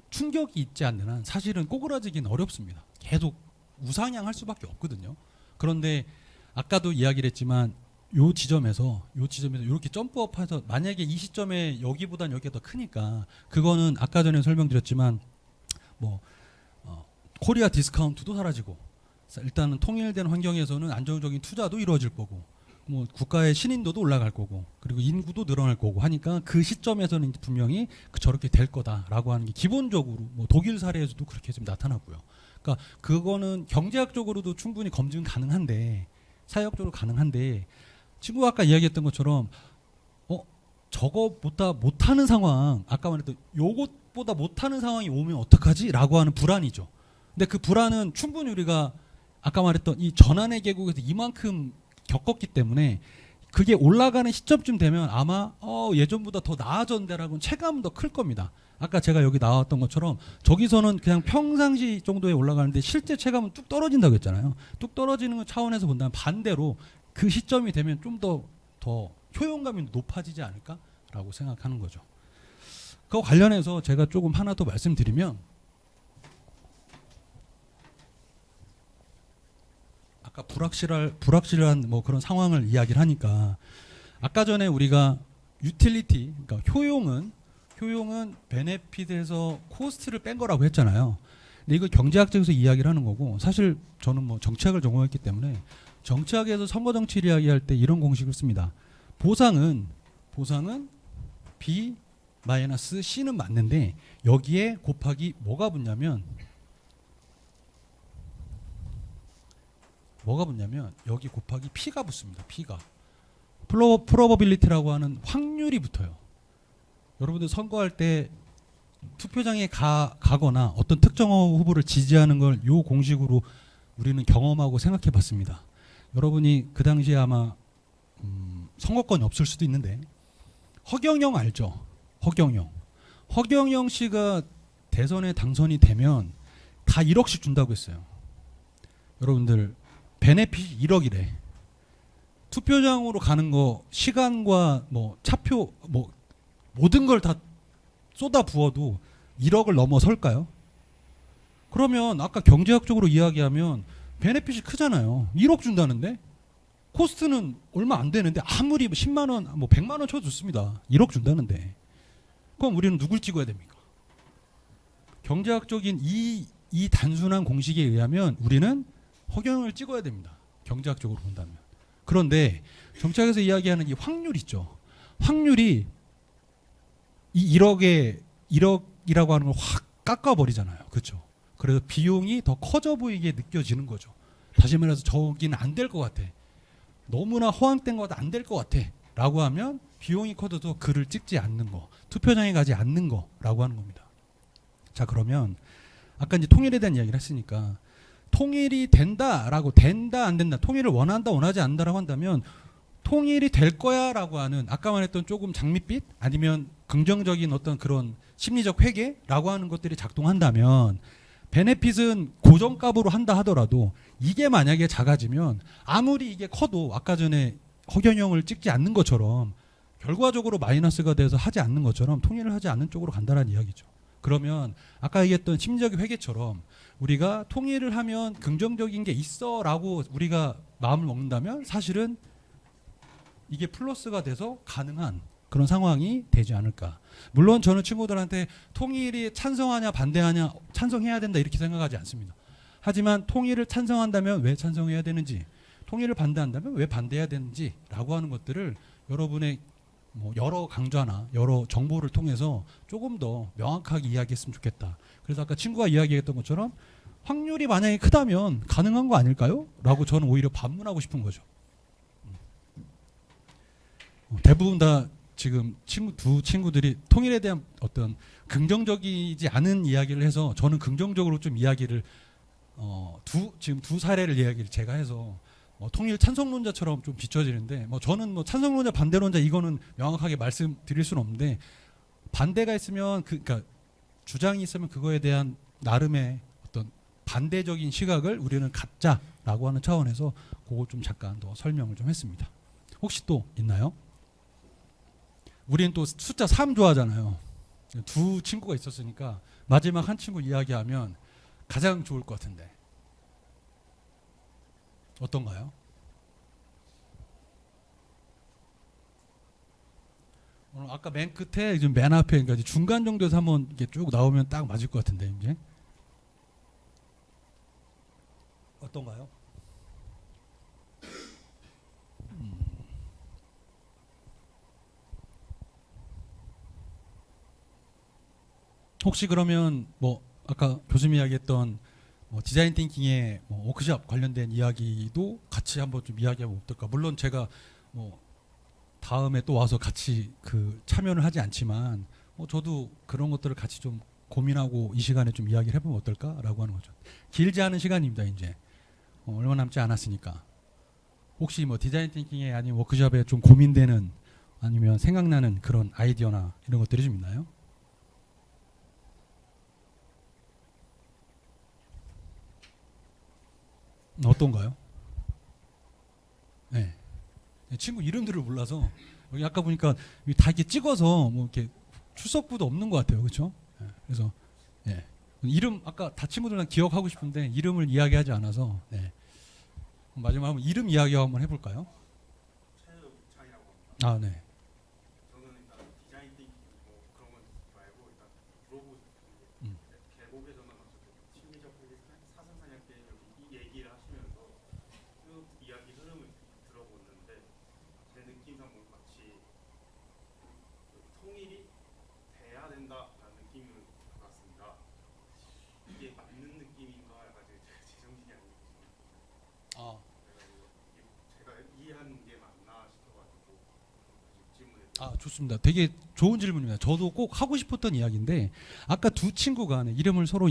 충격이 있지 않는 한 사실은 꼬그라지기는 어렵습니다. 계속 우상향할 수밖에 없거든요. 그런데 아까도 이야기를 했지만 요 지점에서 이렇게 점프업해서 만약에 이 시점에 여기보단 여기가 더 크니까 그거는 아까 전에 설명드렸지만 뭐 코리아 디스카운트도 사라지고 일단은 통일된 환경에서는 안정적인 투자도 이루어질 거고 뭐 국가의 신인도도 올라갈 거고 그리고 인구도 늘어날 거고 하니까 그 시점에서는 분명히 저렇게 될 거다라고 하는 게 기본적으로 뭐 독일 사례에서도 그렇게 좀 나타났고요. 그러니까 그거는 경제학적으로도 충분히 검증 가능한데 사회학적으로 가능한데 친구가 아까 이야기했던 것처럼 저거보다 못하는 상황 아까 말했던 요것보다 못하는 상황이 오면 어떡하지?라고 하는 불안이죠. 근데 그 불안은 충분히 우리가 아까 말했던 이 전환의 계곡에서 이만큼 겪었기 때문에 그게 올라가는 시점쯤 되면 아마 예전보다 더 나아졌는데라고는 체감은 더 클 겁니다. 아까 제가 여기 나왔던 것처럼 저기서는 그냥 평상시 정도에 올라가는데 실제 체감은 뚝 떨어진다고 했잖아요. 뚝 떨어지는 차원에서 본다면 반대로 그 시점이 되면 좀 더 효용감이 높아지지 않을까라고 생각하는 거죠. 그거 관련해서 제가 조금 하나 더 말씀드리면 아까 불확실한 뭐 그런 상황을 이야기를 하니까 아까 전에 우리가 유틸리티 그러니까 효용은 베네핏에서 코스트를 뺀 거라고 했잖아요. 근데 이거 경제학적에서 이야기를 하는 거고 사실 저는 뭐 정치학을 전공했기 때문에 정치학에서 선거 정치를 이야기할 때 이런 공식을 씁니다. 보상은 B 마이너스 C는 맞는데 여기에 곱하기 뭐가 붙냐면 여기 곱하기 P가 붙습니다. P가 프로버빌리티라고 하는 확률이 붙어요. 여러분들 선거할 때 투표장에 가거나 어떤 특정 후보를 지지하는 걸 요 공식으로 우리는 경험하고 생각해 봤습니다. 여러분이 그 당시에 아마 선거권이 없을 수도 있는데 허경영 알죠? 허경영 씨가 대선에 당선이 되면 다 1억씩 준다고 했어요. 여러분들 베네핏이 1억이래. 투표장으로 가는 거 시간과 뭐 차표 뭐 모든 걸 다 쏟아 부어도 1억을 넘어설까요? 그러면 아까 경제학적으로 이야기하면 베네핏이 크잖아요. 1억 준다는데 코스트는 얼마 안 되는데 아무리 10만 원, 뭐 100만 원 쳐줬습니다. 1억 준다는데 그럼 우리는 누굴 찍어야 됩니까? 경제학적인 이 단순한 공식에 의하면 우리는 허경영을 찍어야 됩니다. 경제학적으로 본다면. 그런데 정치학에서 이야기하는 이 확률 있죠. 확률이 이 1억이라고 하는 걸 확 깎아버리잖아요. 그렇죠? 그래서 비용이 더 커져 보이게 느껴지는 거죠. 다시 말해서 저기는 안 될 것 같아. 너무나 허황된 것 안 될 것 같아. 라고 하면 비용이 커져도 글을 찍지 않는 거, 투표장에 가지 않는 거라고 하는 겁니다. 자, 그러면 아까 이제 통일에 대한 이야기를 했으니까 통일이 된다라고 된다 안 된다 통일을 원한다 원하지 않는다라고 한다면 통일이 될 거야라고 하는 아까 말했던 조금 장밋빛 아니면 긍정적인 어떤 그런 심리적 회개라고 하는 것들이 작동한다면 베네핏은 고정값으로 한다 하더라도 이게 만약에 작아지면 아무리 이게 커도 아까 전에 허경영을 찍지 않는 것처럼 결과적으로 마이너스가 돼서 하지 않는 것처럼 통일을 하지 않는 쪽으로 간다는 이야기죠. 그러면 아까 얘기했던 심리적 회개처럼 우리가 통일을 하면 긍정적인 게 있어라고 우리가 마음을 먹는다면 사실은 이게 플러스가 돼서 가능한 그런 상황이 되지 않을까. 물론 저는 친구들한테 통일이 찬성하냐 반대하냐 찬성해야 된다 이렇게 생각하지 않습니다. 하지만 통일을 찬성한다면 왜 찬성해야 되는지 통일을 반대한다면 왜 반대해야 되는지라고 하는 것들을 여러분의 뭐 여러 강좌나 여러 정보를 통해서 조금 더 명확하게 이야기했으면 좋겠다. 그래서 아까 친구가 이야기했던 것처럼 확률이 만약에 크다면 가능한 거 아닐까요? 라고 저는 오히려 반문하고 싶은 거죠. 대부분 다 지금 두 친구들이 통일에 대한 어떤 긍정적이지 않은 이야기를 해서 저는 긍정적으로 좀 이야기를 지금 두 사례를 이야기를 제가 해서 통일 찬성론자처럼 좀 비춰지는데 저는 찬성론자 반대론자 이거는 명확하게 말씀드릴 수는 없는데 반대가 있으면 그러니까 주장이 있으면 그거에 대한 나름의 어떤 반대적인 시각을 우리는 갖자라고 하는 차원에서 그거 좀 잠깐 더 설명을 좀 했습니다. 혹시 또 있나요? 우리는 또 숫자 3 좋아하잖아요. 두 친구가 있었으니까 마지막 한 친구 이야기하면 가장 좋을 것 같은데 어떤가요? 오늘 아까 맨 끝에 지금 맨 앞에 그러니까 중간 정도에서 한번 이렇게 쭉 나오면 딱 맞을 것 같은데 이제 어떤가요? 혹시 그러면 아까 교수님이 이야기했던 디자인 띵킹의 워크숍 관련된 이야기도 같이 한번 좀 이야기하면 어떨까? 물론 제가 다음에 또 와서 같이 참여를 하지 않지만 저도 그런 것들을 같이 좀 고민하고 이 시간에 좀 이야기를 해보면 어떨까라고 하는 거죠. 길지 않은 시간입니다. 이제 얼마 남지 않았으니까 혹시 디자인 띵킹에 아니면 워크숍에 좀 고민되는 아니면 생각나는 그런 아이디어나 이런 것들이 좀 있나요? 어떤가요? 네. 친구 이름들을 몰라서 여기 아까 보니까 다 이렇게 찍어서 이렇게 출석부도 없는 것 같아요, 그렇죠? 네. 그래서 이름 아까 다 친구들랑 기억하고 싶은데 이름을 이야기하지 않아서 마지막 한번 이름 이야기 한번 해볼까요? 최창이라고 합니다. 아, 네. 저는 일단 디자인 띵킹 그런 건 말고 일단 물어보고 싶은 게 계곡에 전환 어쨌든 심리적 사상 사냥 때 이 얘기를 하시면서 쭉 이야기 흐름을 들어보는데 제 느낌상 마치 통일이 돼야 된다라는 느낌을 받았습니다. 이게 맞는 느낌인가 약간 제 정신이 아니거든요. 제가 이해하는 게 맞나 싶어가지고 질문을 좋습니다. 되게 좋은 질문입니다. 저도 꼭 하고 싶었던 이야기인데 아까 두 친구가 이름을 서로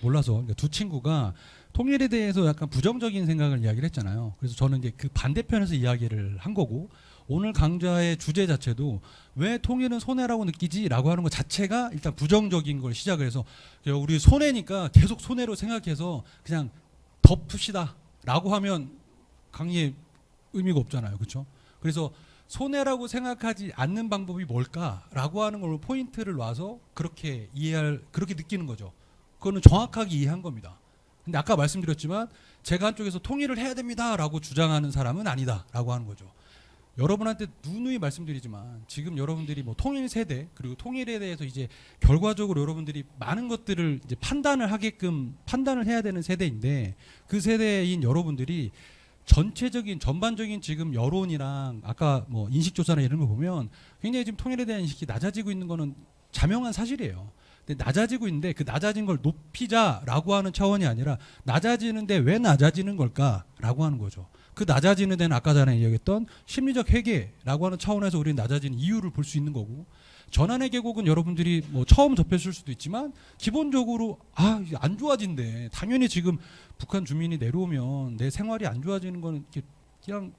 몰라서 그러니까 두 친구가 통일에 대해서 약간 부정적인 생각을 이야기를 했잖아요. 그래서 저는 이제 그 반대편에서 이야기를 한 거고 오늘 강좌의 주제 자체도 왜 통일은 손해라고 느끼지라고 하는 것 자체가 일단 부정적인 걸 시작을 해서 우리 손해니까 계속 손해로 생각해서 그냥 덮읍시다라고 하면 강의에 의미가 없잖아요. 그렇죠? 그래서 손해라고 생각하지 않는 방법이 뭘까라고 하는 걸로 포인트를 놔서 그렇게 그렇게 느끼는 거죠. 그거는 정확하게 이해한 겁니다. 근데 아까 말씀드렸지만 제가 한쪽에서 통일을 해야 됩니다라고 주장하는 사람은 아니다라고 하는 거죠. 여러분한테 누누이 말씀드리지만 지금 여러분들이 통일 세대 그리고 통일에 대해서 이제 결과적으로 여러분들이 많은 것들을 이제 판단을 해야 되는 세대인데 그 세대인 여러분들이 전반적인 지금 여론이랑 아까 인식조사나 이런 거 보면 굉장히 지금 통일에 대한 인식이 낮아지고 있는 거는 자명한 사실이에요. 근데 낮아지고 있는데 그 낮아진 걸 높이자라고 하는 차원이 아니라 낮아지는데 왜 낮아지는 걸까라고 하는 거죠. 그 낮아지는 데는 아까 전에 얘기했던 심리적 회개라고 하는 차원에서 우리는 낮아지는 이유를 볼 수 있는 거고 전환의 계곡은 여러분들이 처음 접했을 수도 있지만 기본적으로 이게 안 좋아진대. 당연히 지금 북한 주민이 내려오면 내 생활이 안 좋아지는 거는 그냥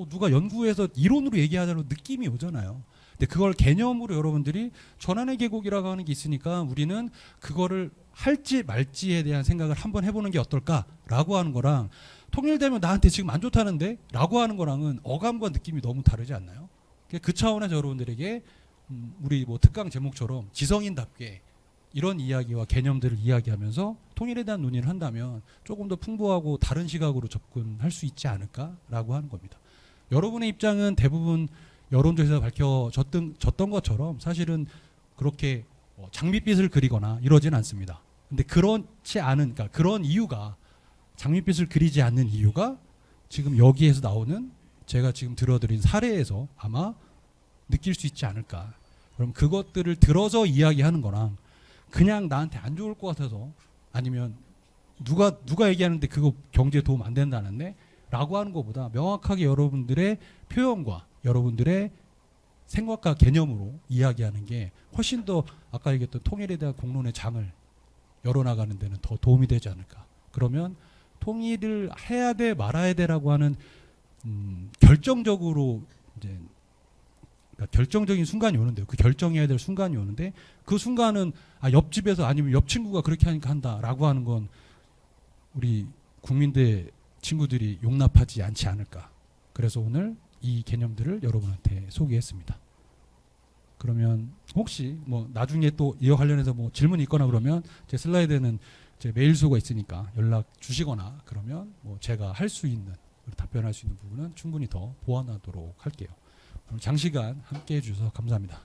누가 연구해서 이론으로 얘기하자면 느낌이 오잖아요. 근데 그걸 개념으로 여러분들이 전환의 계곡이라고 하는 게 있으니까 우리는 그거를 할지 말지에 대한 생각을 한번 해보는 게 어떨까라고 하는 거랑 통일되면 나한테 지금 안 좋다는데 라고 하는 거랑은 어감과 느낌이 너무 다르지 않나요? 그 차원에서 여러분들에게 우리 특강 제목처럼 지성인답게 이런 이야기와 개념들을 이야기하면서 통일에 대한 논의를 한다면 조금 더 풍부하고 다른 시각으로 접근할 수 있지 않을까라고 하는 겁니다. 여러분의 입장은 대부분 여론조사에서 밝혀졌던 것처럼 사실은 그렇게 장밋빛을 그리거나 이러진 않습니다. 근데 그렇지 않은 그러니까 그런 이유가 장밋빛을 그리지 않는 이유가 지금 여기에서 나오는 제가 지금 들어드린 사례에서 아마 느낄 수 있지 않을까. 그럼 그것들을 들어서 이야기하는 거랑 그냥 나한테 안 좋을 것 같아서 아니면 누가 얘기하는데 그거 경제에 도움 안 된다는데 라고 하는 것보다 명확하게 여러분들의 표현과 여러분들의 생각과 개념으로 이야기하는 게 훨씬 더 아까 얘기했던 통일에 대한 공론의 장을 열어나가는 데는 더 도움이 되지 않을까. 그러면 통일을 해야 돼 말아야 돼라고 하는 결정적으로 이제 그러니까 결정적인 순간이 오는데요. 그 결정해야 될 순간이 오는데 그 순간은 옆집에서 아니면 옆 친구가 그렇게 하니까 한다라고 하는 건 우리 국민대 친구들이 용납하지 않지 않을까. 그래서 오늘 이 개념들을 여러분한테 소개했습니다. 그러면 혹시 뭐 나중에 또 이와 관련해서 뭐 질문이 있거나 그러면 제 슬라이드에는 제 메일 주소가 있으니까 연락 주시거나 그러면 뭐 제가 할 수 있는 답변할 수 있는 부분은 충분히 더 보완하도록 할게요. 오늘 장시간 함께 해주셔서 감사합니다.